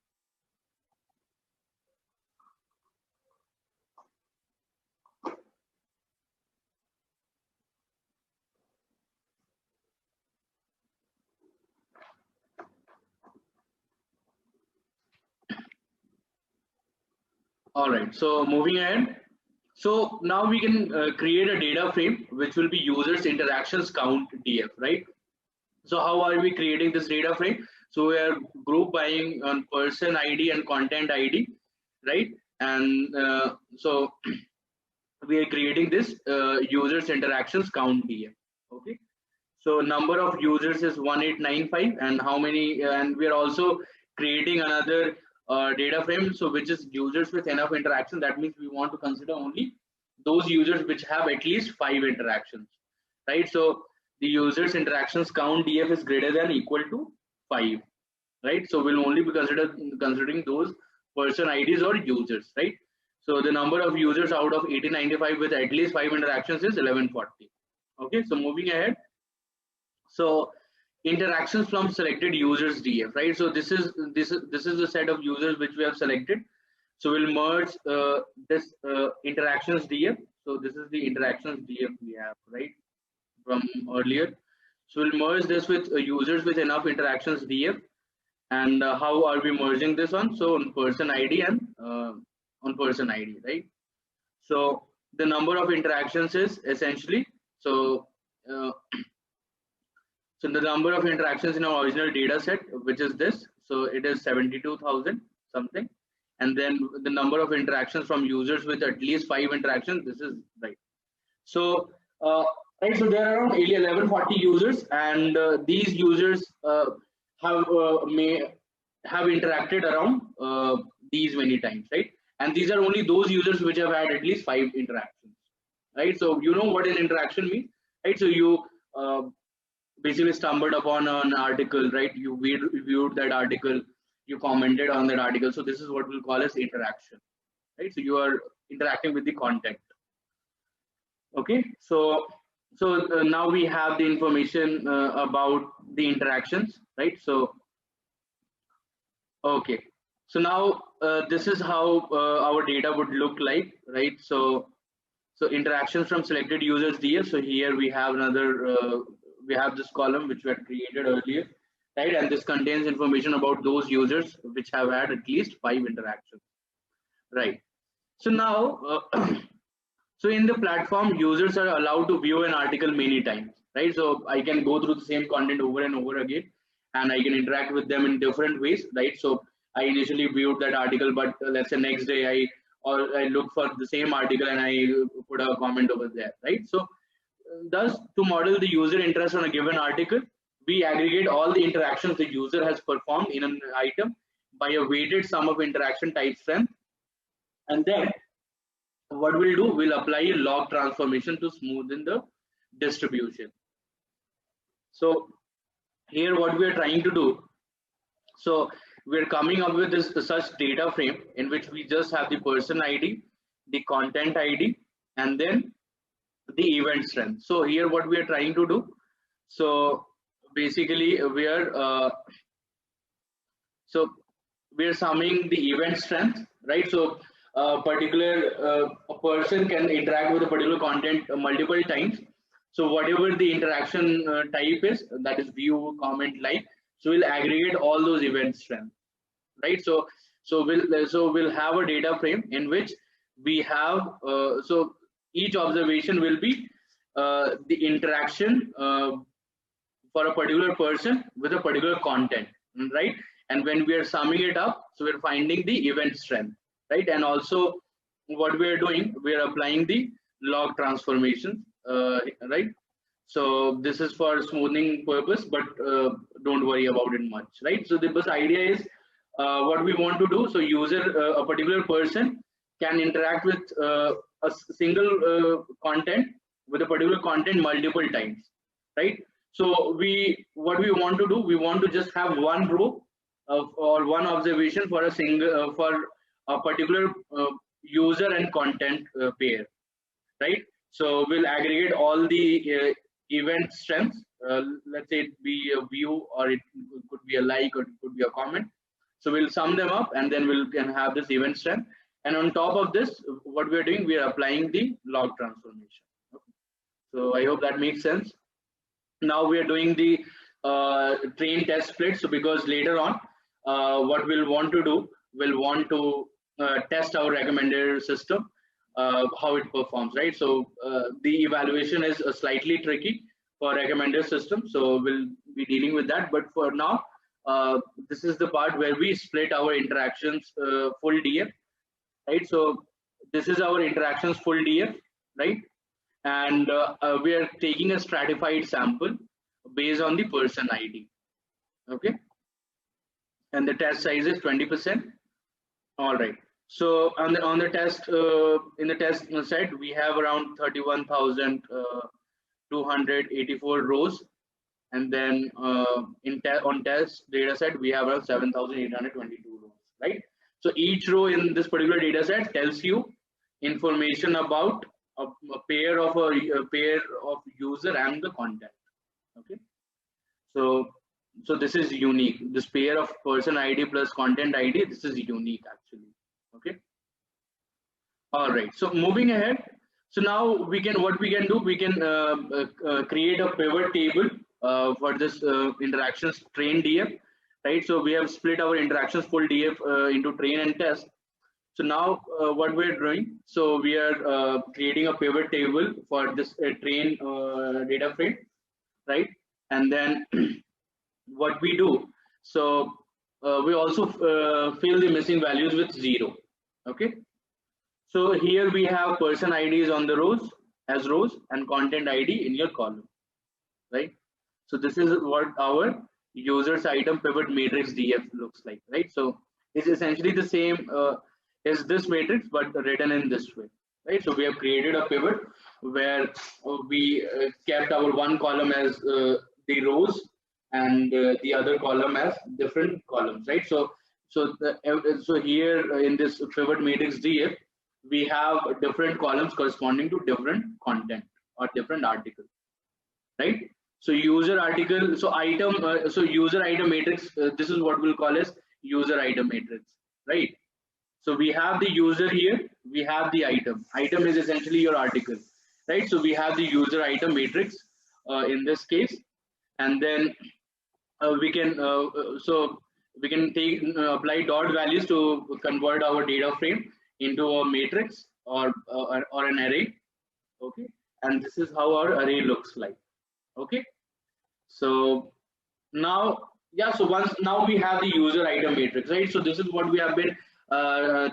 All right, so moving ahead. So now we can create a data frame which will be users interactions count df, right? So how are we creating this data frame? So we are group buying on person ID and content ID, right? And so we are creating this users interactions count df. Okay. So number of users is 1895, and how many? And we are also creating another data frame, so which is users with enough interaction. That means we want to consider only those users which have at least 5 interactions, right? So the users interactions count df is greater than equal to 5, right? So we'll only be considering those person IDs or users, right? So the number of users out of 1895 with at least 5 interactions is 1140. Okay, so moving ahead. So interactions from selected users df, right? So this is the set of users which we have selected. So we'll merge this interactions df. So this is the interactions df we have, right, from earlier. So we'll merge this with users with enough interactions df. And how are we merging this on? So on person ID and on person ID, right? So the number of interactions is essentially, so so the number of interactions in our original data set, which is this, so it is 72,000 something. And then the number of interactions from users with at least 5 interactions, this is right. So right, so there are around 1140 users, and these users may have interacted around these many times, right? And these are only those users which have had at least 5 interactions, right? So you know what an interaction means, right? So you basically stumbled upon an article, right? You viewed that article, you commented on that article. So this is what we'll call as interaction, right? So you are interacting with the content. Okay, so now we have the information about the interactions, right? So okay, so now this is how our data would look like, right? So interactions from selected users df. So here we have another we have this column which we had created earlier, right? And this contains information about those users which have had at least 5 interactions, right? So now so in the platform, users are allowed to view an article many times, right? So I can go through the same content over and over again, and I can interact with them in different ways, right? So I initially viewed that article, but let's say next day I look for the same article and I put a comment over there, right? So thus, to model the user interest on a given article, we aggregate all the interactions the user has performed in an item by a weighted sum of interaction type strength, and then what we'll do, we'll apply a log transformation to smoothen the distribution. So here what we are trying to do, so we're coming up with this such data frame in which we just have the person ID, the content ID, and then the event strength. So here what we are trying to do, so basically we are summing the event strength, right? So a person can interact with a particular content multiple times. So whatever the interaction type is, that is view, comment, like, so we'll aggregate all those event strength, right? So we'll have a data frame in which we have so each observation will be the interaction for a particular person with a particular content, right? And when we are summing it up, so we're finding the event strength, right? And also what we are doing, we are applying the log transformations, right? So this is for smoothing purpose, but don't worry about it much, right? So the best idea is what we want to do. So user, a particular person can interact with a single content, with a particular content multiple times, right? So what we want to do, we want to just have one row of, or one observation for a single for a particular user and content pair, right? So we'll aggregate all the event strengths. Let's say it be a view, or it could be a like, or it could be a comment. So we'll sum them up, and then we'll can have this event strength. And on top of this, what we are doing, we are applying the log transformation. Okay. So I hope that makes sense. Now we are doing the train test split. So because later on, what we'll want to do, we'll want to test our recommender system, how it performs, right? So the evaluation is slightly tricky for recommender system, so we'll be dealing with that. But for now, this is the part where we split our interactions full DF, right? So this is our interactions full DF, right? And we are taking a stratified sample based on the person ID, okay? And the test size is 20%. All right. So on the test in the test set, we have around 31,284 rows, and then on test data set we have around 7,822 rows, right? So each row in this particular data set tells you information about a pair of user and the content. Okay. So this is unique. This pair of person ID plus content ID, this is unique actually. Okay. All right. So moving ahead. So now what we can do, we can create a pivot table for this interactions train DF, right? So we have split our interactions full DF into train and test. So now what we're doing, so we are creating a pivot table for this train data frame, right? And then what we do, so we also fill the missing values with 0. Okay. So here we have person IDs on the rows as rows and content ID in your column, right? So this is what our users item pivot matrix DF looks like, right? So it's essentially the same as this matrix, but written in this way, right? So we have created a pivot where we kept our one column as the rows and the other column as different columns, right? So here in this pivot matrix DF, we have different columns corresponding to different content or different articles, right? So user article, so item, so user item matrix, this is what we'll call as user item matrix, right? So we have the user here, we have the item. Item is essentially your article, right? So we have the user item matrix in this case, and then we can take apply dot values to convert our data frame into a matrix or an array. Okay, and this is how our array looks like. Okay, so now now we have the user item matrix, right? So this is what we have been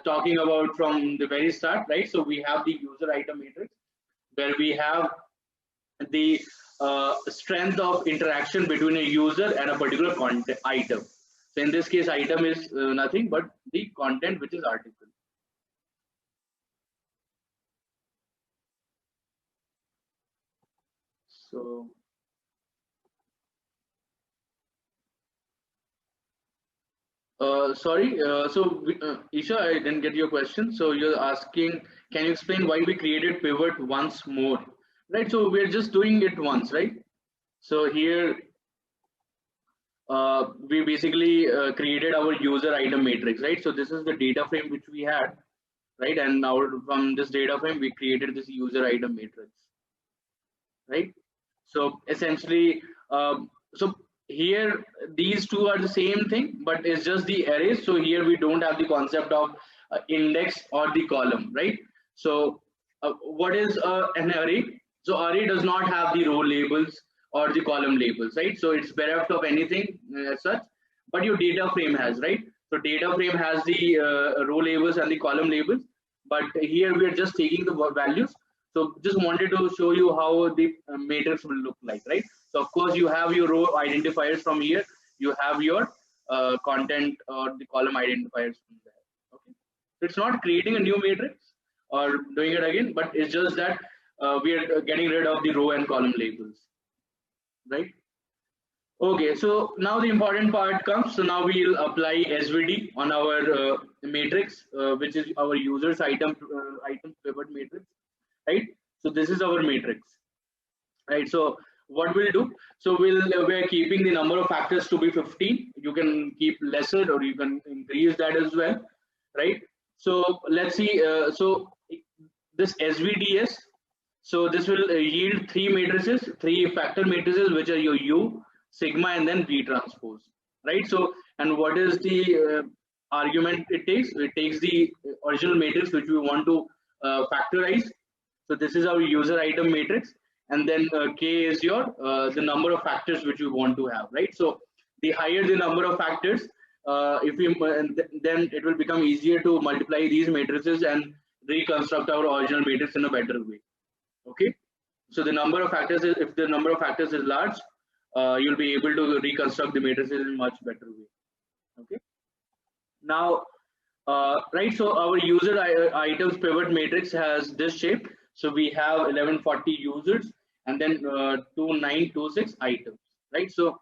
talking about from the very start, right? So we have the user item matrix where we have the strength of interaction between a user and a particular content item. So in this case, item is nothing but the content, which is article. So sorry, Isha, I didn't get your question. So you're asking, can you explain why we created pivot once more? Right, so we're just doing it once, right? So here we basically created our user item matrix, right? So this is the data frame which we had, right? And now from this data frame, we created this user item matrix, right? So essentially, so here these two are the same thing, but it's just the arrays. So here we don't have the concept of index or the column, right? So what is an array? So array does not have the row labels or the column labels, right? So it's bereft of anything as such, but your data frame has, right? So data frame has the row labels and the column labels, but here we are just taking the values. So just wanted to show you how the matrix will look like, right? So of course you have your row identifiers from here, you have your content or the column identifiers from there. Okay, so it's not creating a new matrix or doing it again, but it's just that we are getting rid of the row and column labels, right? Okay, so now the important part comes. So now we'll apply SVD on our matrix, which is our users item pivot matrix, right? So this is our matrix, right? So what we'll do, so we're keeping the number of factors to be 15. You can keep lesser or you can increase that as well, right? So let's see. So this SVDS, so this will yield three matrices, three factor matrices, which are your U, sigma, and then V transpose, right? So, and what is the argument it takes? It takes the original matrix which we want to factorize. So this is our user item matrix, and then K is your the number of factors which we want to have, right? So the higher the number of factors, if we then it will become easier to multiply these matrices and reconstruct our original matrix in a better way. Okay, so the number of factors is, if the number of factors is large, you'll be able to reconstruct the matrices in a much better way. Okay, now right, so our user items pivot matrix has this shape. So we have 1140 users and then 2926 items, right? So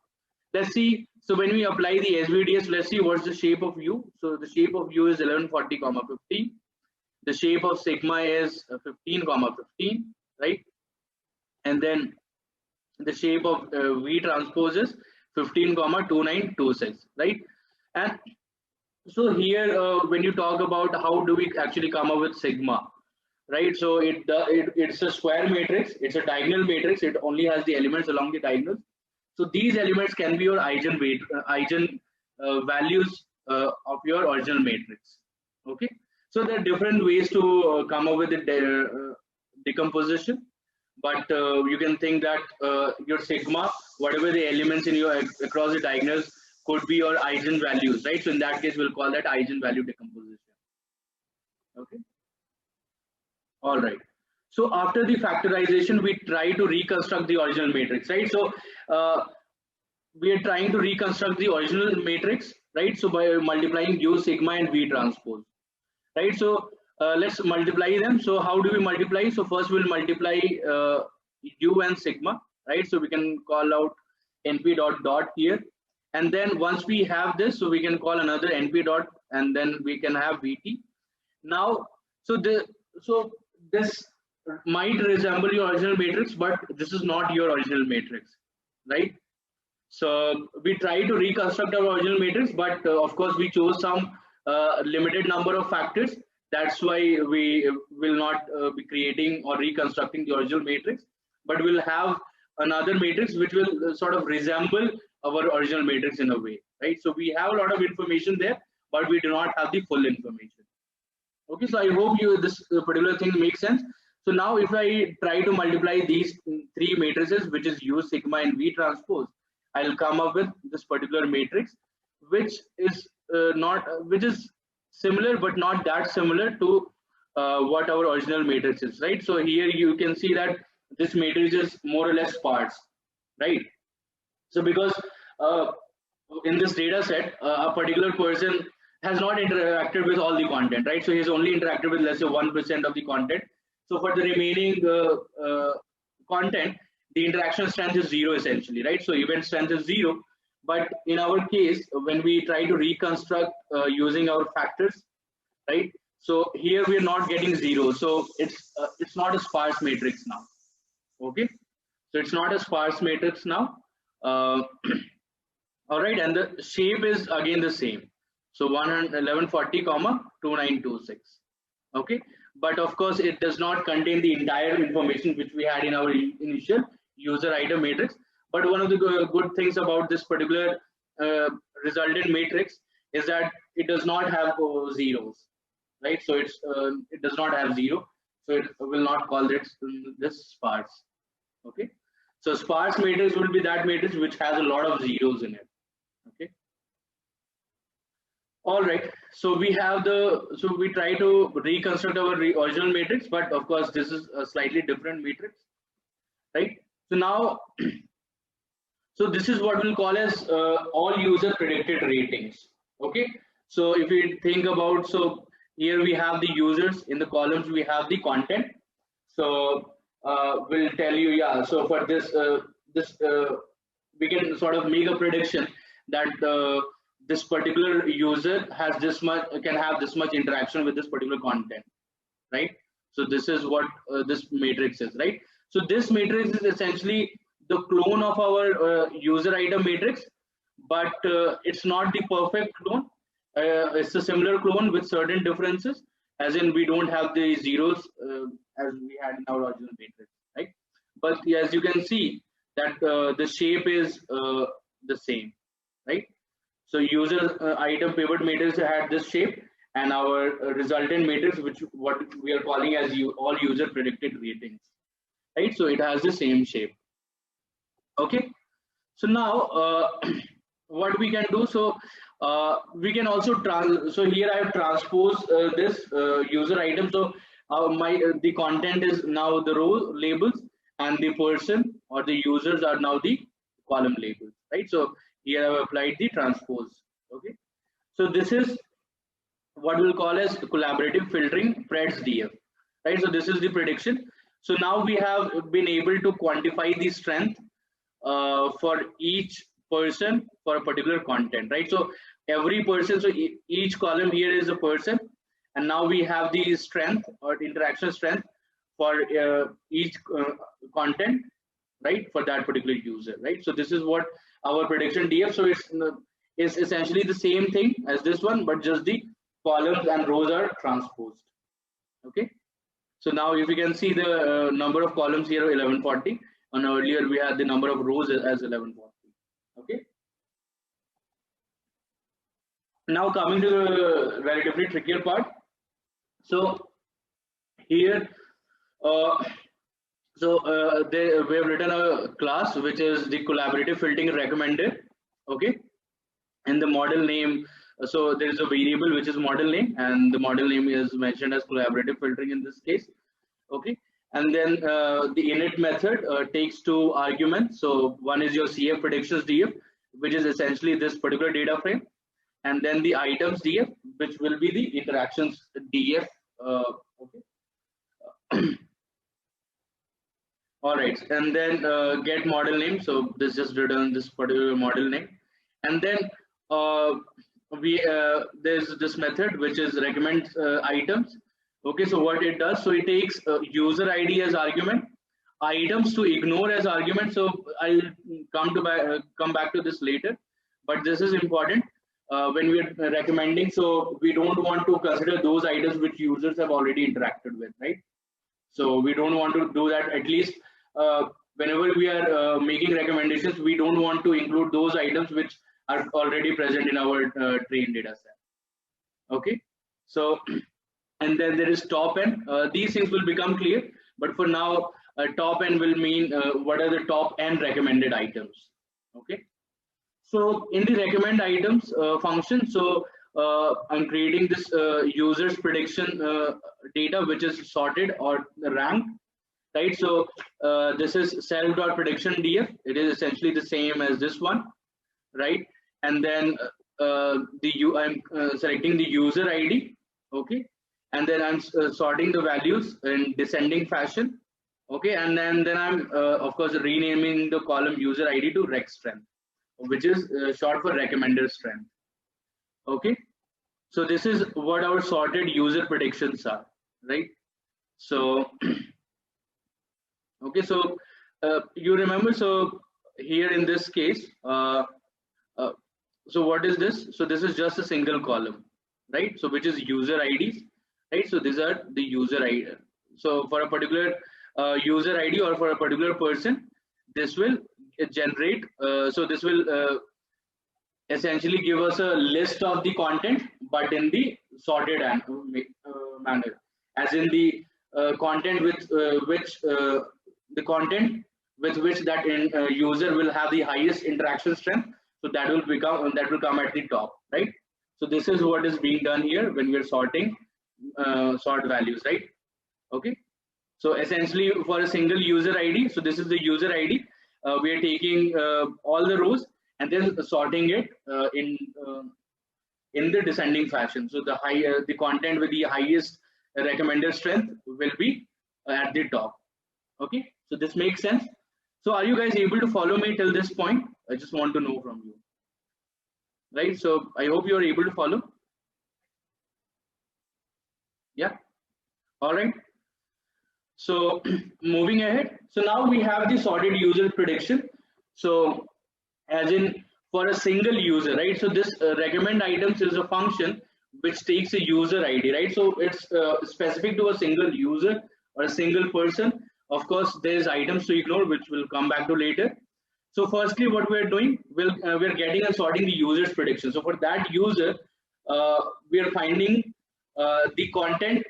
let's see, so when we apply the SVDS, let's see what's the shape of U. So the shape of U is 1140 comma 15. The shape of sigma is 15 comma 15, right? And then the shape of V transpose is 15 comma 2926, right? And so here when you talk about how do we actually come up with sigma, right? So it's a square matrix, it's a diagonal matrix, it only has the elements along the diagonals. So these elements can be your eigen values of your original matrix. Okay, so there are different ways to come up with the decomposition, but you can think that your sigma, whatever the elements in your across the diagonals, could be your eigen values, right? So in that case, we'll call that eigen value decomposition. Okay. All right. So after the factorization, we try to reconstruct the original matrix, right? So we are trying to reconstruct the original matrix, right? So by multiplying U, sigma, and V transpose, right? So let's multiply them. So how do we multiply? So first we'll multiply U and sigma, right? So we can call out np dot dot here, and then once we have this, so we can call another np dot, and then we can have vt. Now, so this might resemble your original matrix, but this is not your original matrix, right? So we try to reconstruct our original matrix, but of course we chose some limited number of factors. That's why we will not be creating or reconstructing the original matrix, but we'll have another matrix which will sort of resemble our original matrix in a way, right? So we have a lot of information there, but we do not have the full information. Okay, so I hope this particular thing makes sense. So now if I try to multiply these three matrices, which is U, sigma, and V transpose, I'll come up with this particular matrix, which is which is similar but not that similar to what our original matrix is, right? So here you can see that this matrix is more or less sparse, right? So because in this data set, a particular person has not interacted with all the content, right? So he's only interacted with, let's say, 1% of the content. So for the remaining content, the interaction strength is 0 essentially, right? So event strength is 0. But in our case, when we try to reconstruct using our factors, right? So here we are not getting 0. So it's not a sparse matrix now. Okay, so it's not a sparse matrix now. All right, and the shape is again the same. So 1140 comma 2926. Okay, but of course it does not contain the entire information which we had in our initial user item matrix. But one of the good things about this particular resultant matrix is that it does not have zeros, right? So it does not have 0, so it will not call this sparse. Okay, so sparse matrix will be that matrix which has a lot of zeros in it. Okay. All right, so we have so we try to reconstruct our original matrix, but of course this is a slightly different matrix, right? So now, so this is what we'll call as all user predicted ratings. Okay, so if we think about, so here we have the users, in the columns we have the content. So we'll tell you, yeah, so for this we can sort of make a prediction that this particular user has this much, can have this much interaction with this particular content, right? So this is what this matrix is, right? So this matrix is essentially the clone of our user item matrix, but it's not the perfect clone. It's a similar clone with certain differences, as in we don't have the zeros as we had in our original matrix, right? But as you can see that the shape is the same, right? So user item pivot matrix had this shape, and our resultant matrix, which what we are calling as all user predicted ratings, right? So it has the same shape. Okay. So now what we can do, so we can also so here I have transposed this user item. So the content is now the row labels, and the person or the users are now the column labels, right? So here I have applied the transpose. Okay, so this is what we'll call as collaborative filtering Pred's DF, right? So this is the prediction. So now we have been able to quantify the strength for each person for a particular content, right? So every person, so each column here is a person, and now we have the strength or interaction strength for each content, right, for that particular user, right? So this is what our prediction DF. So it's essentially the same thing as this one, but just the columns and rows are transposed. Okay, so now if you can see the number of columns here 1140, and earlier we had the number of rows as 1140. Okay, now coming to the relatively trickier part. So here we have written a class which is the collaborative filtering recommended. Okay, and the model name, so there is a variable which is model name, and the model name is mentioned as collaborative filtering in this case. Okay, and then the init method takes two arguments. So one is your CF predictions DF, which is essentially this particular data frame, and then the items DF, which will be the interactions DF. Okay. All right, and then get model name. So this just return this particular model name, and then there's this method which is recommend items. Okay, so what it does, so it takes user ID as argument, items to ignore as argument. So I'll come back to this later, but this is important when we're recommending. So we don't want to consider those items which users have already interacted with, right? So we don't want to do that. At least whenever we are making recommendations, we don't want to include those items which are already present in our trained data set. Okay, so and then there is top n. These things will become clear, but for now top n will mean what are the top n recommended items. Okay, so in the recommend items function, so I'm creating this users prediction data which is sorted or ranked, right? So this is self.prediction DF. It is essentially the same as this one, right? And then I'm selecting the user ID. Okay, and then I'm sorting the values in descending fashion. Okay, and then I'm of course renaming the column user ID to rec strength, which is short for recommender strength. Okay, so this is what our sorted user predictions are, right? So okay, so you remember, so here in this case so what is this? So this is just a single column, right? So which is user IDs, right? So these are the user ID. So for a particular user ID or for a particular person, this will generate so this will essentially give us a list of the content, but in the sorted manner, as in the content with which the content with which that user will have the highest interaction strength. So that will come at the top, right? So this is what is being done here when we are sorting sort values, right? Okay. So essentially for a single user ID, so this is the user ID. We are taking all the rows and then sorting it in the descending fashion. So the content with the highest recommended strength will be at the top. Okay, so this makes sense. So are you guys able to follow me till this point? I just want to know from you. Right, so I hope you are able to follow. Yeah, all right. So moving ahead, so now we have the sorted user prediction. So as in for a single user, right? So this recommend items is a function which takes a user ID, right? So it's specific to a single user or a single person. Of course, there's items to ignore, which we'll come back to later. So firstly, what we're doing, we're getting and sorting the user's prediction. So for that user, we are finding the content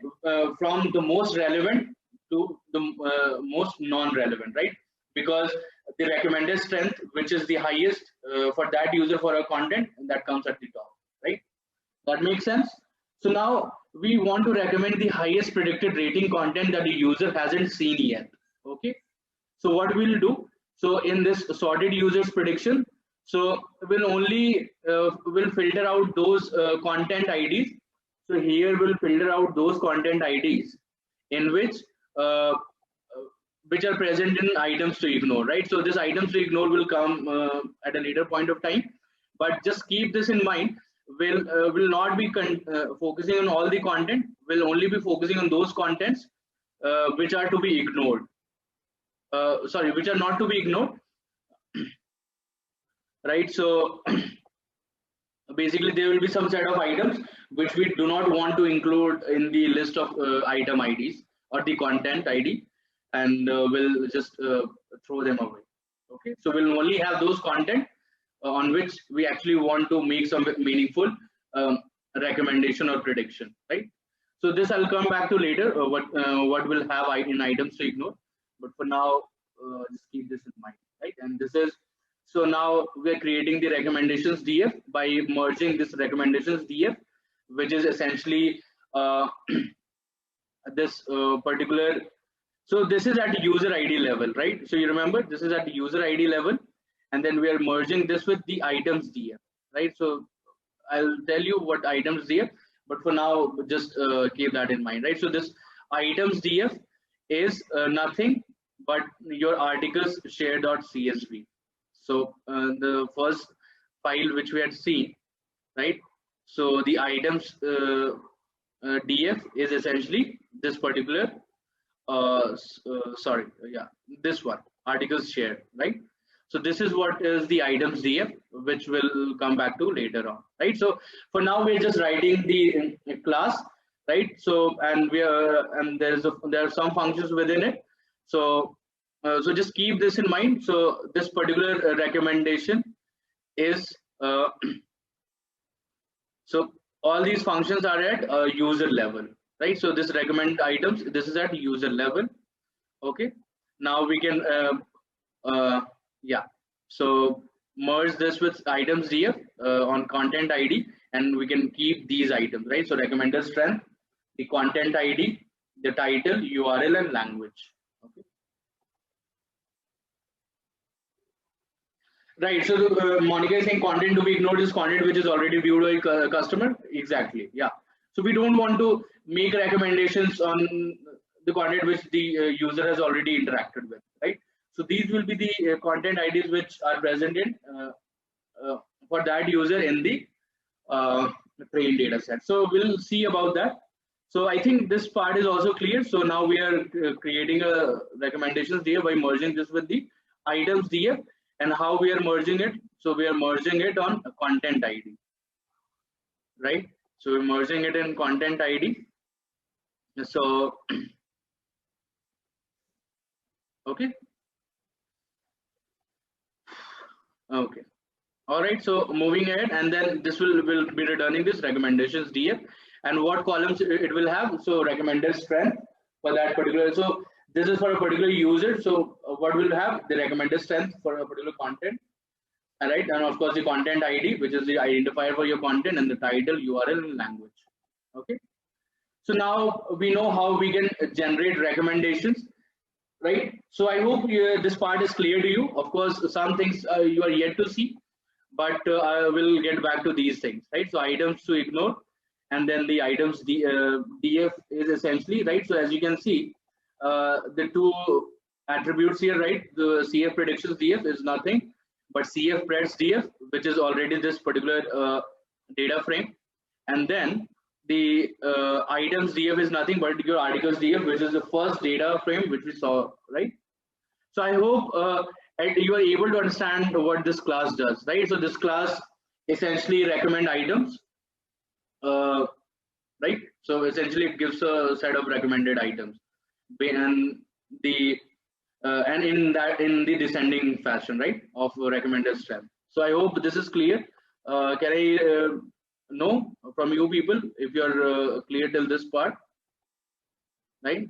from the most relevant to the most non-relevant, right? Because the recommended strength, which is the highest for that user for a content, that comes at the top, right? That makes sense. So now we want to recommend the highest predicted rating content that the user hasn't seen yet. Okay. So what we'll do, so in this sorted users prediction, so we'll only will filter out those content IDs. So here we'll filter out those content IDs in which are present in items to ignore, right? So this items to ignore will come at a later point of time, but just keep this in mind. Will not be focusing on all the content. Will only be focusing on those contents which are to be ignored. Sorry, which are not to be ignored, right? So basically there will be some set of items which we do not want to include in the list of item IDs or the content ID, and we'll just throw them away. Okay, so we'll only have those content on which we actually want to make some meaningful recommendation or prediction, right? So this I'll come back to later, what we'll have in items to ignore, but for now just keep this in mind, right? And this is, so now we're creating the recommendations DF by merging this recommendations DF, which is essentially this particular, so this is at user ID level, right? So you remember this is at the user ID level, and then we are merging this with the items DF, right? So I'll tell you what items DF, but for now just keep that in mind, right? So this items DF is nothing but your articles share.csv. So the first file which we had seen, right? So the items DF is essentially this particular this one, articles share, right? So this is what is the items DF, which we'll come back to later on, right? So for now we're just writing the class, right? So and there are some functions within it. So so just keep this in mind. So this particular recommendation is so all these functions are at user level, right? So this recommend items, this is at user level. Okay, now we can yeah, so merge this with items DF on content ID, and we can keep these items, right? So recommended strength, the content ID, the title, URL, and language. Okay, right. So Monica is saying content to be ignored is content which is already viewed by customer. Exactly. Yeah. So we don't want to make recommendations on the content which the user has already interacted with, right? So these will be the content IDs which are present in for that user in the trained data set. So we'll see about that. So I think this part is also clear. So now we are creating a recommendations DF by merging this with the items DF, and how we are merging it. So we are merging it on a content ID, right? So we're merging it in content ID. So okay. Okay. All right. So moving ahead, and then this will be returning this recommendations DF, and what columns it will have. So recommended strength for that particular. So this is for a particular user. So what will have the recommended strength for a particular content. right? And of course the content ID, which is the identifier for your content, and the title, URL, and language. Okay. So now we know how we can generate recommendations, right? So I hope this part is clear to you. Of course, some things you are yet to see, but I will get back to these things, right? So items to ignore, and then the items DF is essentially, right? So as you can see, the two attributes here, right? The CF predictions DF is nothing but CF preds DF, which is already this particular data frame, and then the items DF is nothing but your articles DF, which is the first data frame which we saw, right? So I hope you are able to understand what this class does, right? So this class essentially recommend items, uh, right? So essentially it gives a set of recommended items, and the and in the descending fashion, right, of recommended step. So I hope this is clear. Can I know from you people if you are clear till this part, right?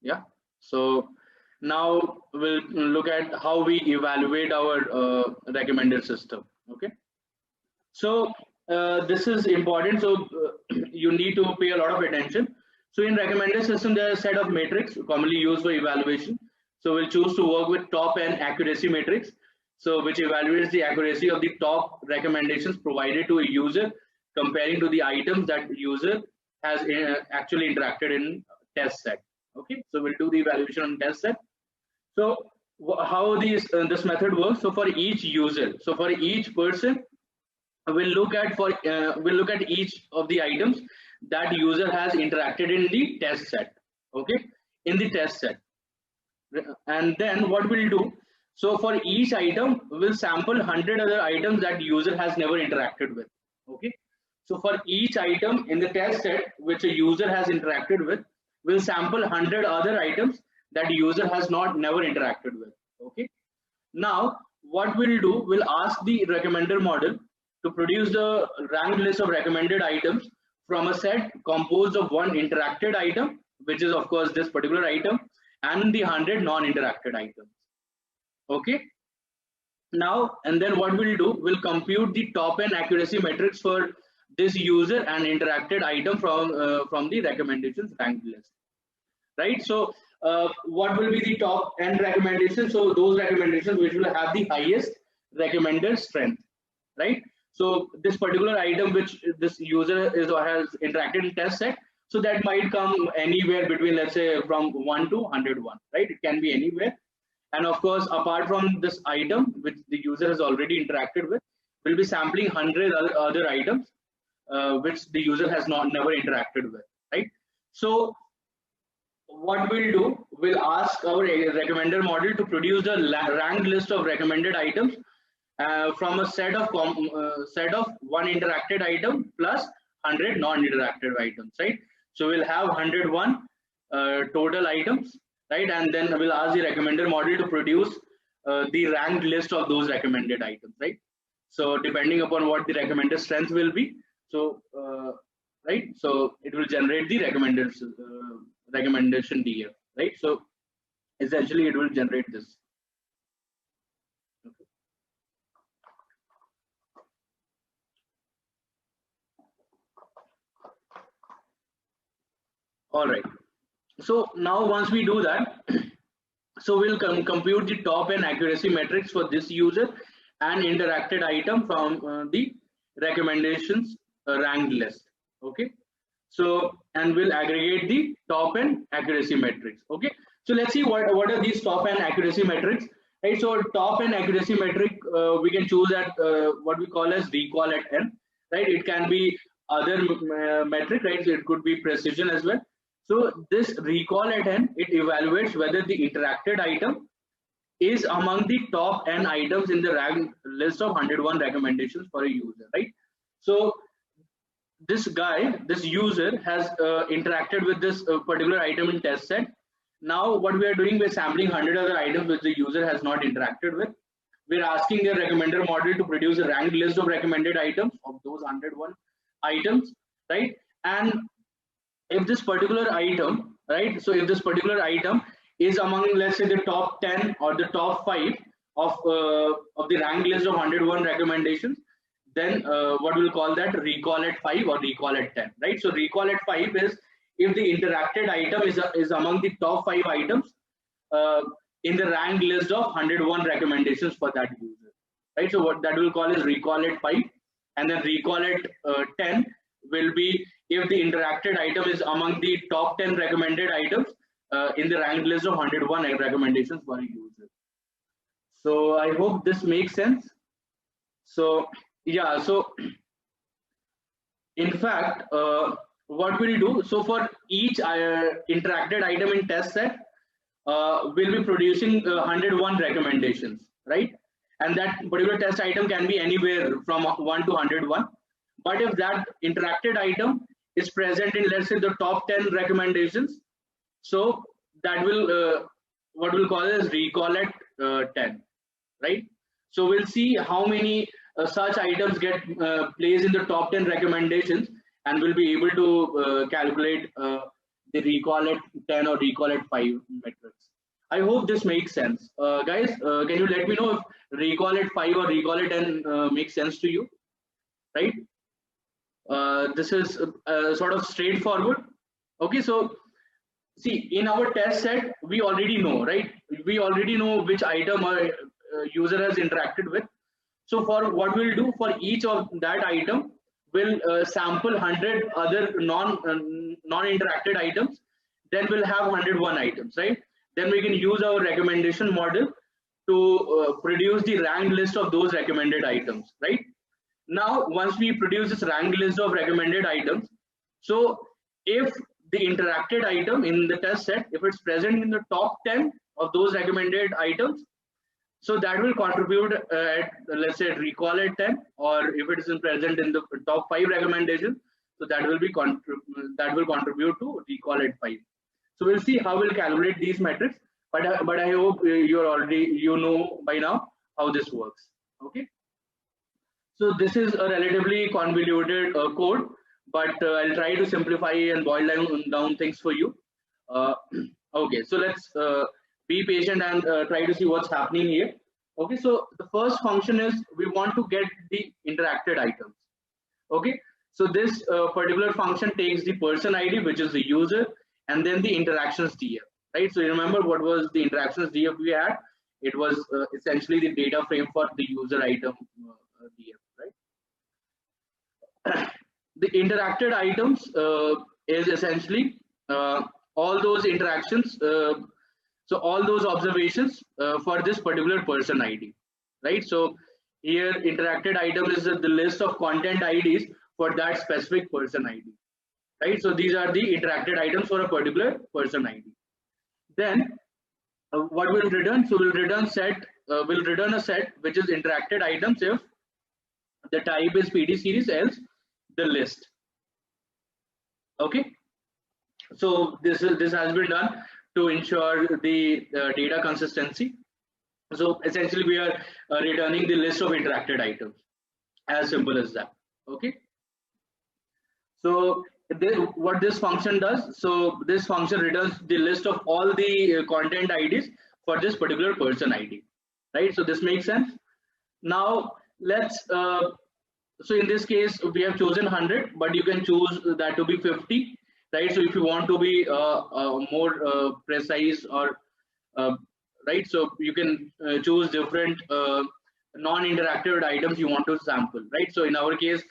Yeah. So now we'll look at how we evaluate our recommended system. Okay. So this is important. So you need to pay a lot of attention. So in recommended system, there are a set of metrics commonly used for evaluation. So we'll choose to work with top and accuracy matrix. So which evaluates the accuracy of the top recommendations provided to a user, comparing to the items that user has actually interacted in test set. Okay, so we'll do the evaluation on test set. So how this method works? So for each user, so for each person, we'll look at each of the items that user has interacted in the test set. Okay, in the test set, and then what we'll do, so for each item we'll sample 100 other items that user has never interacted with. Okay, so for each item in the test set which a user has interacted with, we'll sample 100 other items that user has never interacted with. Okay, now what we'll do, we'll ask the recommender model to produce the ranked list of recommended items from a set composed of one interacted item, which is of course this particular item, and the 100 non-interacted items. Okay. Now, and then what we'll do, we'll compute the top n accuracy metrics for this user and interacted item from the recommendations ranked list, right? So what will be the top n recommendations? So those recommendations which will have the highest recommended strength, right? So this particular item which this user is or has interacted in test set, so that might come anywhere between, let's say, from 1 to 101, right? It can be anywhere. And of course, apart from this item which the user has already interacted with, we'll be sampling 100 other items which the user has never interacted with, right? So what we'll do, we'll ask our recommender model to produce the ranked list of recommended items from a set of one interacted item plus 100 non-interacted items, right? So we'll have 101 total items, right? And then we'll ask the recommender model to produce the ranked list of those recommended items, right? So depending upon what the recommended strength will be, so right, so it will generate the recommendation DF, right? So essentially it will generate this. Okay. All right. So now once we do that, so we'll compute the top and accuracy metrics for this user and interacted item from the recommendations ranked list. Okay. So, and we'll aggregate the top and accuracy metrics. Okay. So let's see what are these top and accuracy metrics, right? So top and accuracy metric, we can choose at what we call as recall at n, right? It can be other metric, right? So it could be precision as well. So this recall at n, it evaluates whether the interacted item is among the top n items in the ranked list of 101 recommendations for a user, right? So this guy, this user has interacted with this particular item in test set. Now what we are doing, we're sampling 100 other items which the user has not interacted with. We're asking the recommender model to produce a ranked list of recommended items of those 101 items, right? And if this particular item, right, so if this particular item is among, let's say, the top 10 or the top 5 of the ranked list of 101 recommendations, then what we'll call that recall at 5 or recall at 10, right? So recall at 5 is if the interacted item is among the top 5 items in the ranked list of 101 recommendations for that user, right? So what that will call is recall at 5, and then recall at 10 will be if the interacted item is among the top 10 recommended items in the ranked list of 101 recommendations for a user. So I hope this makes sense. So yeah, so in fact, what we'll do, so for each interacted item in test set, we'll be producing 101 recommendations, right? And that particular test item can be anywhere from 1 to 101. But if that interacted item is present in, let's say, the top 10 recommendations, so that will what we'll call as recall at 10, right? So we'll see how many such items get placed in the top 10 recommendations, and we'll be able to calculate the recall at 10 or recall at 5 metrics. I hope this makes sense. Guys, can you let me know if recall at 5 or recall at 10 makes sense to you, right? This is sort of straightforward. Okay, so see, in our test set, we already know, right? We already know which item a user has interacted with. So for what we'll do for each of that item, we'll sample 100 other non-interacted items. Then we'll have 101 items, right? Then we can use our recommendation model to produce the ranked list of those recommended items, right? Now, once we produce this ranked list of recommended items, so if the interacted item in the test set, if it's present in the top 10 of those recommended items, so that will contribute at, let's say, recall at 10, or if it is present in the top 5 recommendations, so that will be that will contribute to recall at 5. So we'll see how we'll calculate these metrics, but I hope you know by now how this works. Okay. So this is a relatively convoluted code, but I'll try to simplify and boil down things for you. Okay, so let's be patient and try to see what's happening here. Okay, so the first function is we want to get the interacted items. Okay, so this particular function takes the person ID, which is the user, and then the interactions DF, right? So you remember what was the interactions DF we had? It was essentially the data frame for the user item DF, right? The interacted items is essentially all those interactions, so all those observations for this particular person ID, right? So here interacted item is the list of content IDs for that specific person ID, right? So these are the interacted items for a particular person ID. Then what we'll return? So we'll return a set which is interacted items if the type is PD series, else the list. Okay, so this has been done to ensure the data consistency. So essentially we are returning the list of interacted items, as simple as that. Okay, so what this function does, so this function returns the list of all the content IDs for this particular person ID, right? So this makes sense. Now let's so in this case we have chosen 100, but you can choose that to be 50, right? So if you want to be more precise, or right, so you can choose different non-interactive items you want to sample, right? So in our case,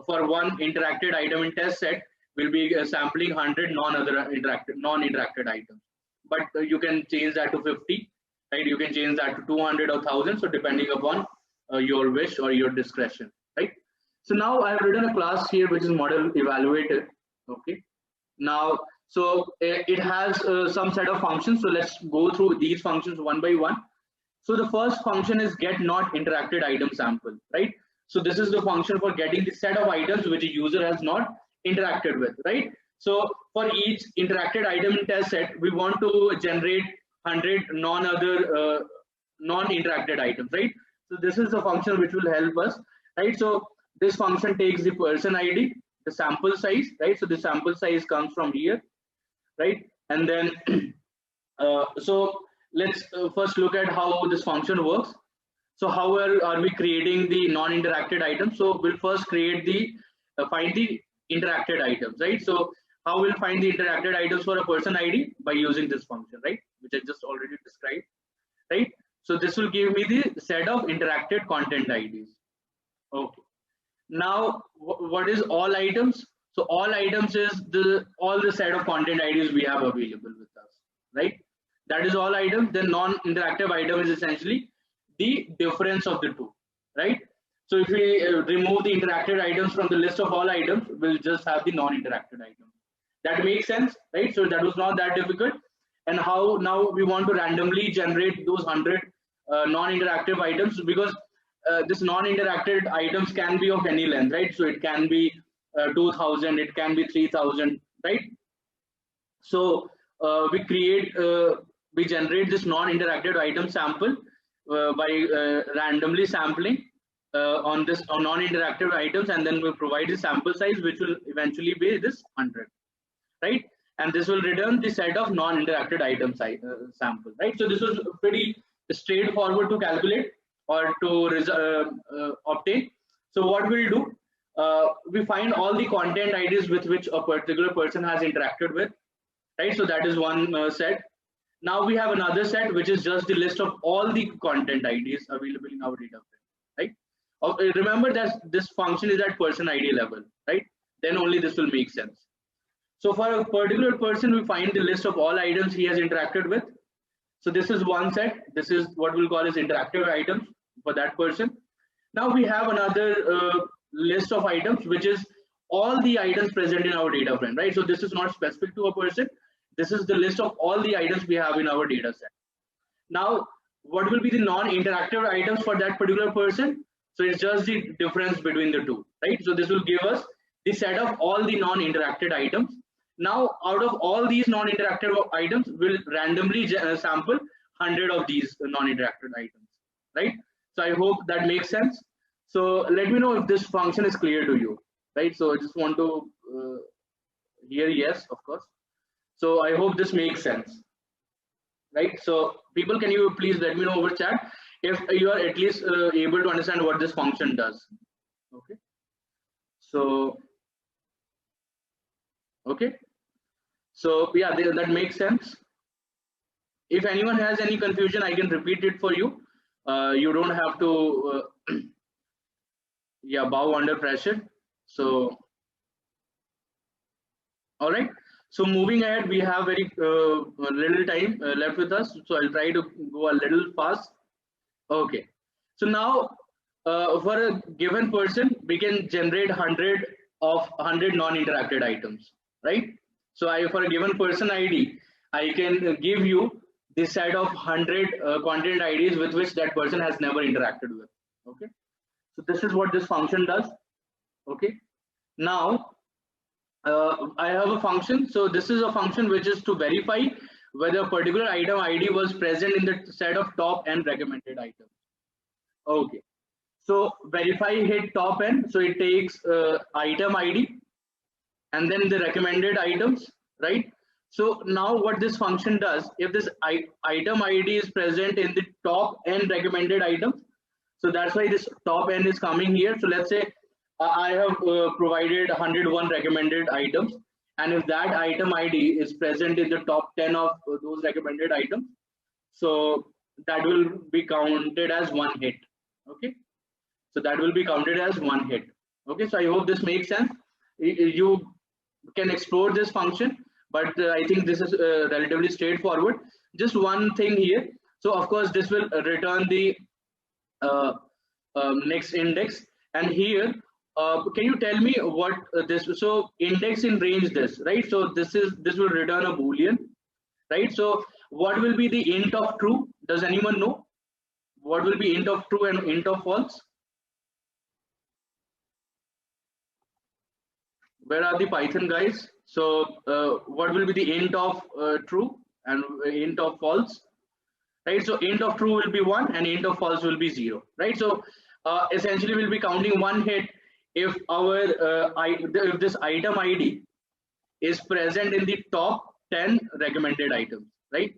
for one interacted item in test set, we'll be sampling 100 non-interacted items, but you can change that to 50, right? You can change that to 200 or 1000, so depending upon your wish or your discretion, right? So now I have written a class here which is model evaluator. Okay, now so it has some set of functions, so let's go through these functions one by one. So the first function is get not interacted item sample, right? So this is the function for getting the set of items which a user has not interacted with, right? So for each interacted item in test set, we want to generate 100 non-interacted items, right? So this is the function which will help us, right? So this function takes the person ID, the sample size, right? So the sample size comes from here, right? And then So let's first look at how this function works. So how are we creating the non-interacted items? So we'll first create the find the interacted items, right? So how we'll find the interacted items for a person ID by using this function, right? Which I just already described, right? So this will give me the set of interacted content IDs. Okay. Now, what is all items? So all items is all the set of content IDs we have available with us, right? That is all items. Then non-interactive item is essentially the difference of the two, right? So if we remove the interacted items from the list of all items, we'll just have the non-interacted items. That makes sense, right? So that was not that difficult. And how now we want to randomly generate those 100 non-interactive items, because this non-interacted items can be of any length, right? So it can be 2000, it can be 3000, right? So we generate this non-interactive item sample by randomly sampling on this on non-interactive items, and then we provide the sample size, which will eventually be this 100, right? And this will return the set of non-interacted item sample, right? So this was pretty straightforward to calculate or to obtain. So what we'll do, we find all the content IDs with which a particular person has interacted with, right? So that is one set. Now we have another set, which is just the list of all the content IDs available in our data frame, right? Remember that this function is at person ID level, right? Then only this will make sense. So for a particular person, we find the list of all items he has interacted with. So this is one set. This is what we'll call as interactive items for that person. Now we have another list of items, which is all the items present in our data frame, right? So this is not specific to a person. This is the list of all the items we have in our data set. Now, what will be the non-interactive items for that particular person? So it's just the difference between the two, right? So this will give us the set of all the non-interacted items. Now, out of all these non-interactive items, we'll randomly sample 100 of these non-interactive items, right? So I hope that makes sense. So let me know if this function is clear to you, right? So I just want to hear yes, of course. So I hope this makes sense, right? So people, can you please let me know over chat if you are at least able to understand what this function does? Okay. So, okay. So yeah, that makes sense. If anyone has any confusion, I can repeat it for you. You don't have to yeah, bow under pressure. So, all right. So moving ahead, we have very little time left with us. So I'll try to go a little fast. Okay. So now for a given person, we can generate 100 non-interacted items, right? So for a given person ID, I can give you the set of 100 content IDs with which that person has never interacted with. Okay. So this is what this function does. Okay. Now I have a function. So this is a function which is to verify whether a particular item ID was present in the set of top n recommended items. Okay. So verify hit top n. So it takes item ID and then the recommended items, right? So now what this function does, if this item ID is present in the top n recommended items, so that's why this top n is coming here. So let's say I have provided 101 recommended items, and if that item ID is present in the top 10 of those recommended items, so that will be counted as one hit. Okay, so that will be counted as one hit. Okay, so I hope this makes sense. You can explore this function, but I think this is relatively straightforward. Just one thing here. So of course this will return the next index, and here can you tell me what this, so index in range this, right? So this will return a boolean, right? So what will be the int of true? Does anyone know what will be int of true and int of false? Where are the Python guys? So what will be the int of true and int of false, right? So int of true will be 1 and int of false will be 0, right? So essentially we'll be counting one hit if our if this item ID is present in the top 10 recommended items, right?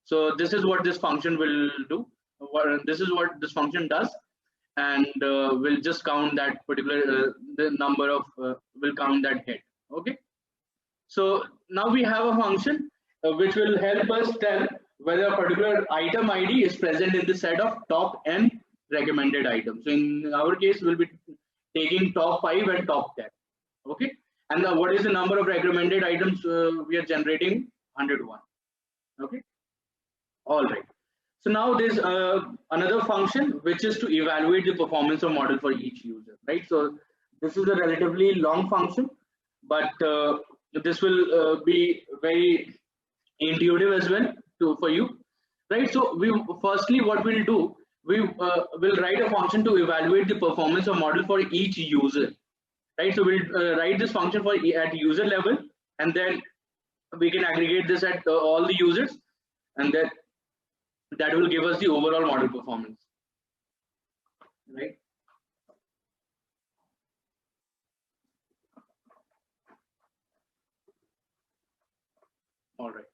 So this is what this function will do. This is what this function does, and we'll just count that particular the number of will count that hit. Okay. So now we have a function which will help us tell whether a particular item ID is present in the set of top n recommended items. So in our case, we'll be taking top 5 and top 10. Okay. And what is the number of recommended items we are generating? 101. Okay. All right. So now there's another function which is to evaluate the performance of model for each user, right? So this is a relatively long function, but this will be very intuitive as well for you, right? So we firstly what we'll do, we will write a function to evaluate the performance of model for each user, right? So we'll write this function for at user level, and then we can aggregate this at all the users, and then that will give us the overall model performance, right? All right.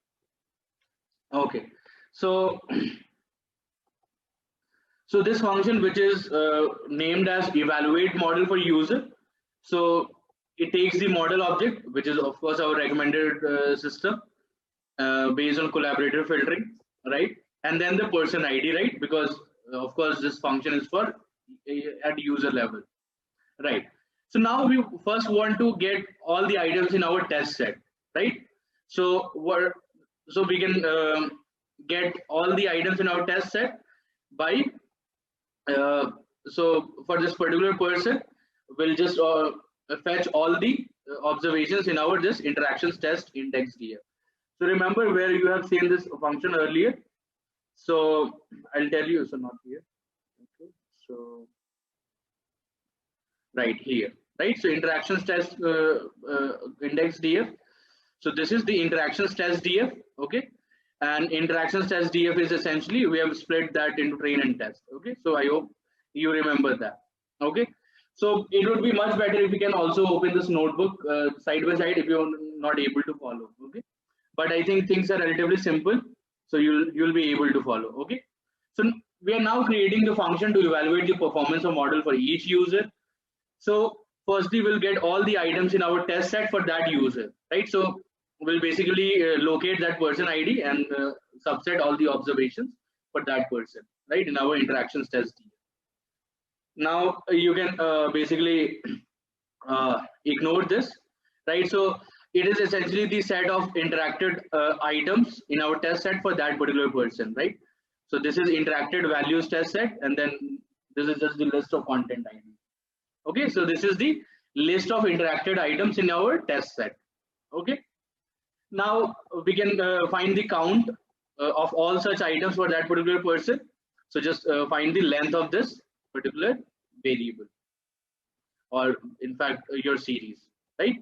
Okay. So this function, which is named as evaluate model for user, so it takes the model object, which is of course our recommended system based on collaborative filtering, right? And then the person ID, right? Because of course this function is for at user level, right? So now we first want to get all the items in our test set, right? So we can get all the items in our test set by so for this particular person, we'll just fetch all the observations in our this interactions test index df. So remember where you have seen this function earlier. So I'll tell you. So not here. Okay. So right here, right? So interactions test index df. So this is the interactions test df. Okay. And interactions test df is essentially we have split that into train and test. Okay. So I hope you remember that. Okay. So it would be much better if you can also open this notebook side by side if you're not able to follow. Okay. But I think things are relatively simple, so you'll be able to follow. Okay. So we are now creating the function to evaluate the performance of model for each user. So firstly, we'll get all the items in our test set for that user, right? So we'll basically locate that person ID and subset all the observations for that person, right, in our interactions test. Now you can basically ignore this, right? So it is essentially the set of interacted items in our test set for that particular person, right? So this is interacted values test set, and then this is just the list of content ID. Okay, so this is the list of interacted items in our test set. Okay, now we can find the count of all such items for that particular person. So just find the length of this particular variable, or in fact your series, right?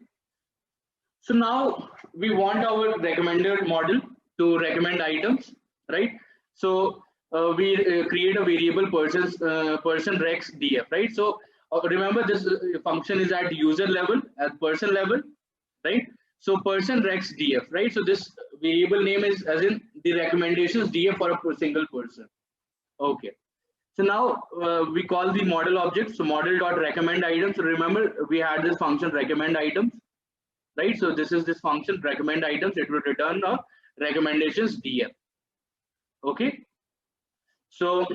So now we want our recommender model to recommend items, right? So we create a variable person rex df, right? So remember this function is at user level, at person level, right? So person rex df, right? So this variable name is as in the recommendations df for a single person. Okay. So now we call the model object. So model dot recommend items. So remember we had this function recommend items, right? So this is this function recommend items. It will return a recommendations df. Okay. So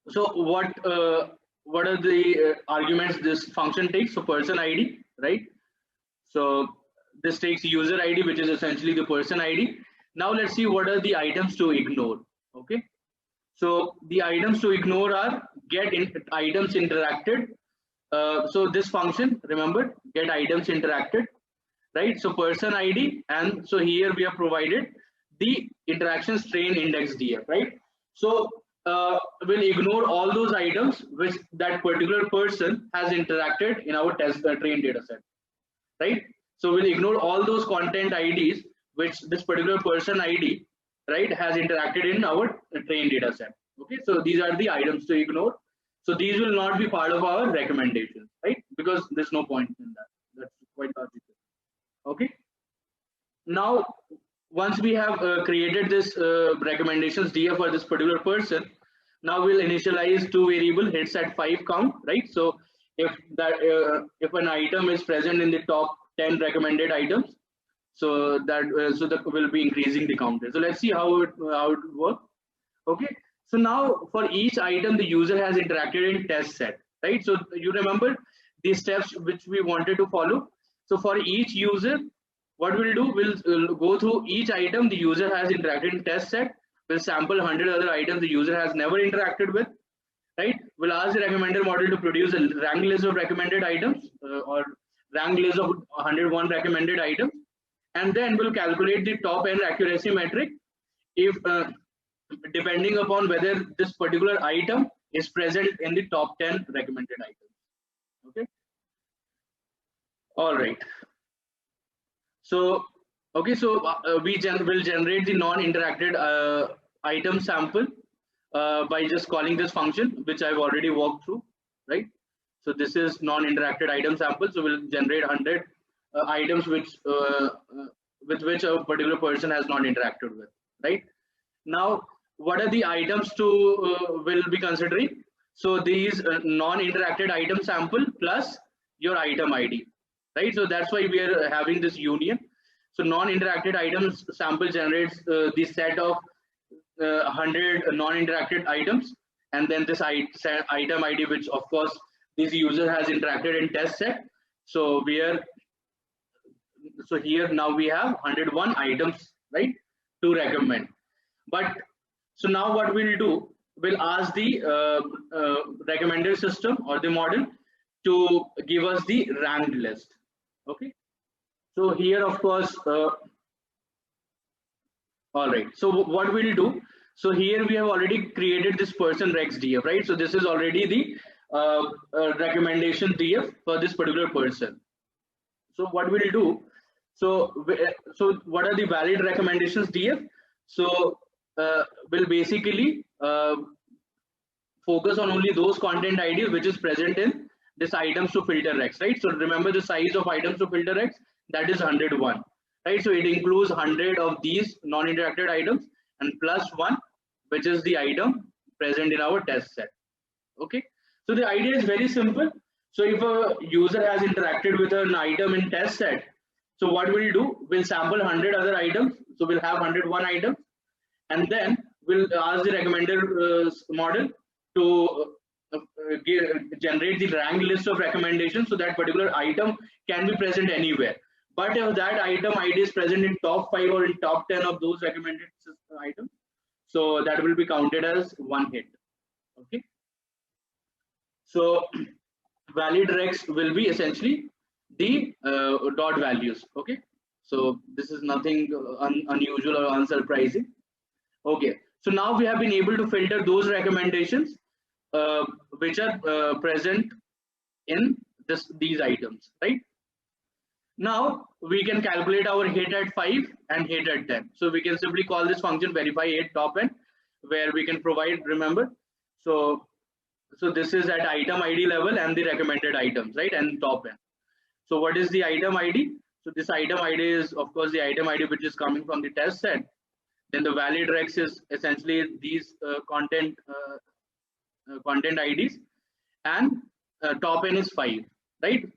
what are the arguments this function takes? So person ID, right? So this takes user ID, which is essentially the person ID. Now let's see what are the items to ignore. Okay. So the items to ignore are get items interacted. So this function, remember, get items interacted, right? So person ID, and so here we have provided the interactions train index df, right? So we'll ignore all those items which that particular person has interacted in our test train data set, right? So we'll ignore all those content IDs which this particular person ID, right, has interacted in our train data set. Okay, so these are the items to ignore. So these will not be part of our recommendations, right? Because there's no point in that. That's quite logical. Okay. Now, once we have created this recommendations df for this particular person, now we'll initialize two variable hits at 5 count, right? So if that if an item is present in the top 10 recommended items, so that will be increasing the counter. So let's see how it works. Okay, so now for each item the user has interacted in test set, right? So you remember the steps which we wanted to follow. So for each user, what we'll do, we'll go through each item the user has interacted in test set. We'll sample 100 other items the user has never interacted with, right? We'll ask the recommender model to produce a rank list of recommended items or rank list of 101 recommended items, and then we'll calculate the top end accuracy metric if depending upon whether this particular item is present in the top 10 recommended items. Okay, all right. So okay, so will generate the non-interacted item sample by just calling this function, which I've already walked through, right? So this is non-interacted item sample. So we'll generate 100 items which with which a particular person has not interacted with, right? Now, what are the items to will be considering? So these non-interacted item sample plus your item ID, right? So that's why we are having this union. So non-interacted items sample generates the set of 100 non-interacted items, and then this item ID, which of course this user has interacted in test set. So here now we have 101 items, right, to recommend. But so now what we'll do, we'll ask the recommender system or the model to give us the ranked list. Okay, so here of course all right, so what we'll do, so here we have already created this person rex df, right? So this is already the recommendation df for this particular person. So what we'll do, so what are the valid recommendations df? So we'll basically focus on only those content IDs which is present in this items to filter X, right? So remember the size of items to filter X, that is 101, right? So it includes 100 of these non-interacted items and plus 1, which is the item present in our test set. Okay, so the idea is very simple. So if a user has interacted with an item in test set, so what we'll do, we'll sample 100 other items. So we'll have 101 items, and then we'll ask the recommender model to generate the rank list of recommendations, so that particular item can be present anywhere. But if that item ID is present in top 5 or in top 10 of those recommended items, so that will be counted as one hit. Okay, so valid rex will be essentially the dot values. Okay, so this is nothing unusual or unsurprising. Okay, so now we have been able to filter those recommendations which are present in these items, right? Now we can calculate our hit at 5 and hit at 10. So we can simply call this function verify hit top end, where we can provide, remember, so this is at item ID level and the recommended items, right, and top end. So what is the item ID? So this item ID is of course the item ID which is coming from the test set. Then the valid rex is essentially these content IDs, and top end is 5, right?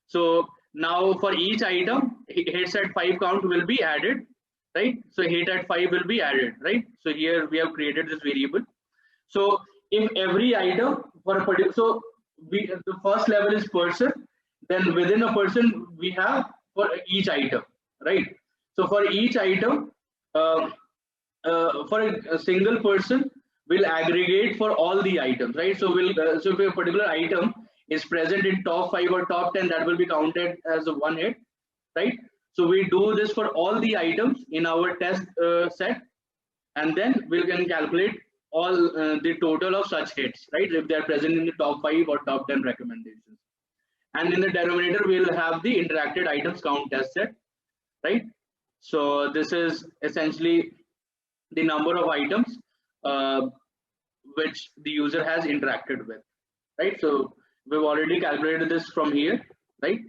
So now for each item, hits at 5 count will be added, right? So hit at 5 will be added, right? So here we have created this variable. So if every item for a particular, so the first level is person, then within a person we have for each item, right? So for each item, for a single person, will aggregate for all the items, right? So so if a particular item is present in top 5 or top 10, that will be counted as a one hit, right? So we do this for all the items in our test set, and then we can calculate all the total of such hits, right, if they are present in the top 5 or top 10 recommendations. And in the denominator we'll have the interacted items count test set, right? So this is essentially the number of items which the user has interacted with, right? So we've already calculated this from here, right?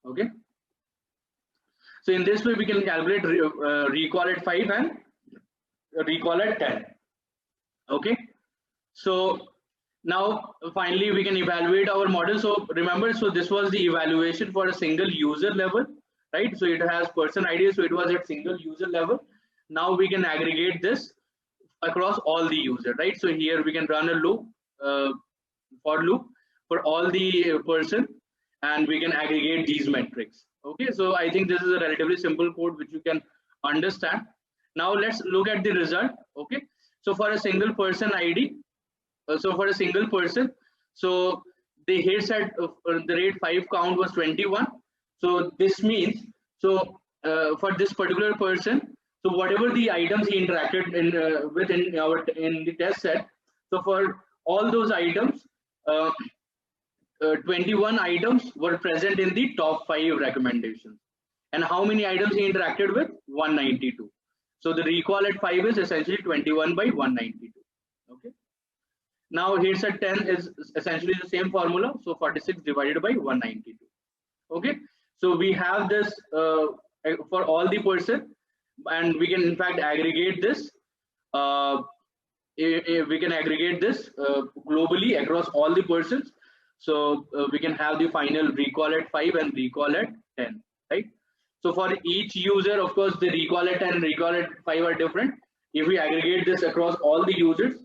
Okay, So in this way, we can calculate recall at 5 and recall at 10. Okay. So now finally we can evaluate our model. So remember, so this was the evaluation for a single user level, right? So it has person ID, so it was at single user level. Now we can aggregate this across all the users, right? So here we can run a loop, for loop for all the person, and we can aggregate these metrics. Okay, so I think this is a relatively simple code which you can understand. Now let's look at the result. Okay, so for a single person ID, so for a single person, so the hits at the rate 5 count was 21. So this means, so for this particular person, so whatever the items he interacted with in the test set, so for all those items, 21 items were present in the top 5 recommendations. And how many items he interacted with? 192. So the recall at 5 is essentially 21 by 192. Okay. Now here's at 10 is essentially the same formula. So 46 divided by 192. Okay. So we have this for all the person, and we can in fact aggregate this. We can aggregate this globally across all the persons. So we can have the final recall at 5 and recall at 10, right? So for each user, of course, the recall at 10 and recall at 5 are different. If we aggregate this across all the users,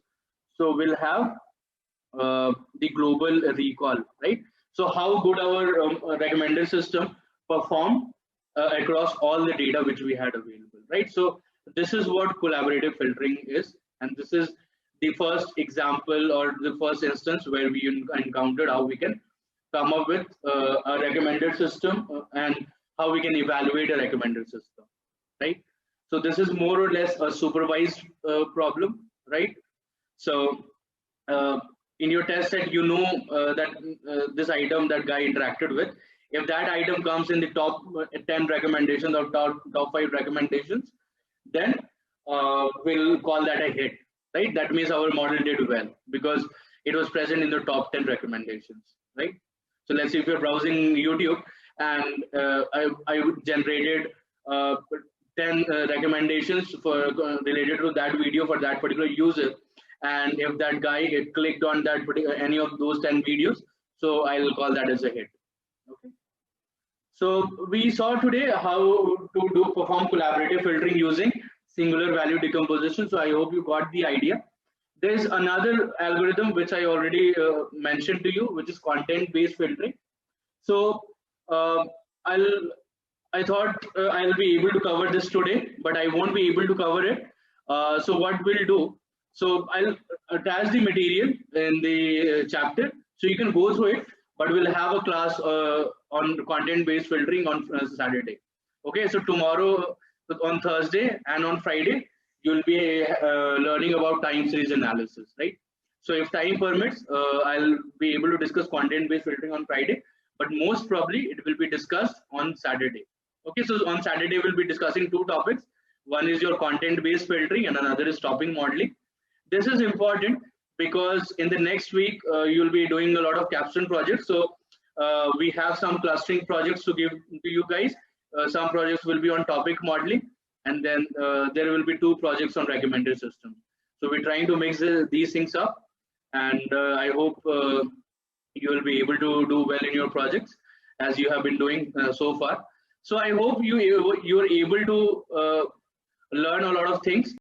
so we'll have the global recall, right? So how good our recommender system performed across all the data which we had available, right? So this is what collaborative filtering is, and this is the first example or the first instance where we encountered how we can come up with a recommender system and how we can evaluate a recommender system, right? So this is more or less a supervised problem, right? So in your test set, you know that this item that guy interacted with, if that item comes in the top 10 recommendations or top 5 recommendations, then we'll call that a hit, right? That means our model did well because it was present in the top 10 recommendations, right? So let's say if you're browsing YouTube and I generated 10 recommendations for related to that video for that particular user, and if that guy clicked on that any of those 10 videos, so I'll call that as a hit. Okay. So we saw today how to perform collaborative filtering using singular value decomposition. So I hope you got the idea. There's another algorithm which I already mentioned to you, which is content-based filtering. So I thought I'll be able to cover this today, but I won't be able to cover it. So what we'll do, so I'll attach the material in the chapter, so you can go through it, but we'll have a class on content-based filtering on Saturday. Okay, so tomorrow, on Thursday and on Friday, you'll be learning about time series analysis, right? So if time permits, I'll be able to discuss content-based filtering on Friday, but most probably it will be discussed on Saturday. Okay, so on Saturday, we'll be discussing 2 topics. One is your content-based filtering and another is topping modeling. This is important because in the next week, you'll be doing a lot of capstone projects. So we have some clustering projects to give to you guys. Some projects will be on topic modeling, and then there will be 2 projects on recommender systems. So we're trying to mix these things up, and I hope you will be able to do well in your projects as you have been doing so far. So I hope you are able to learn a lot of things.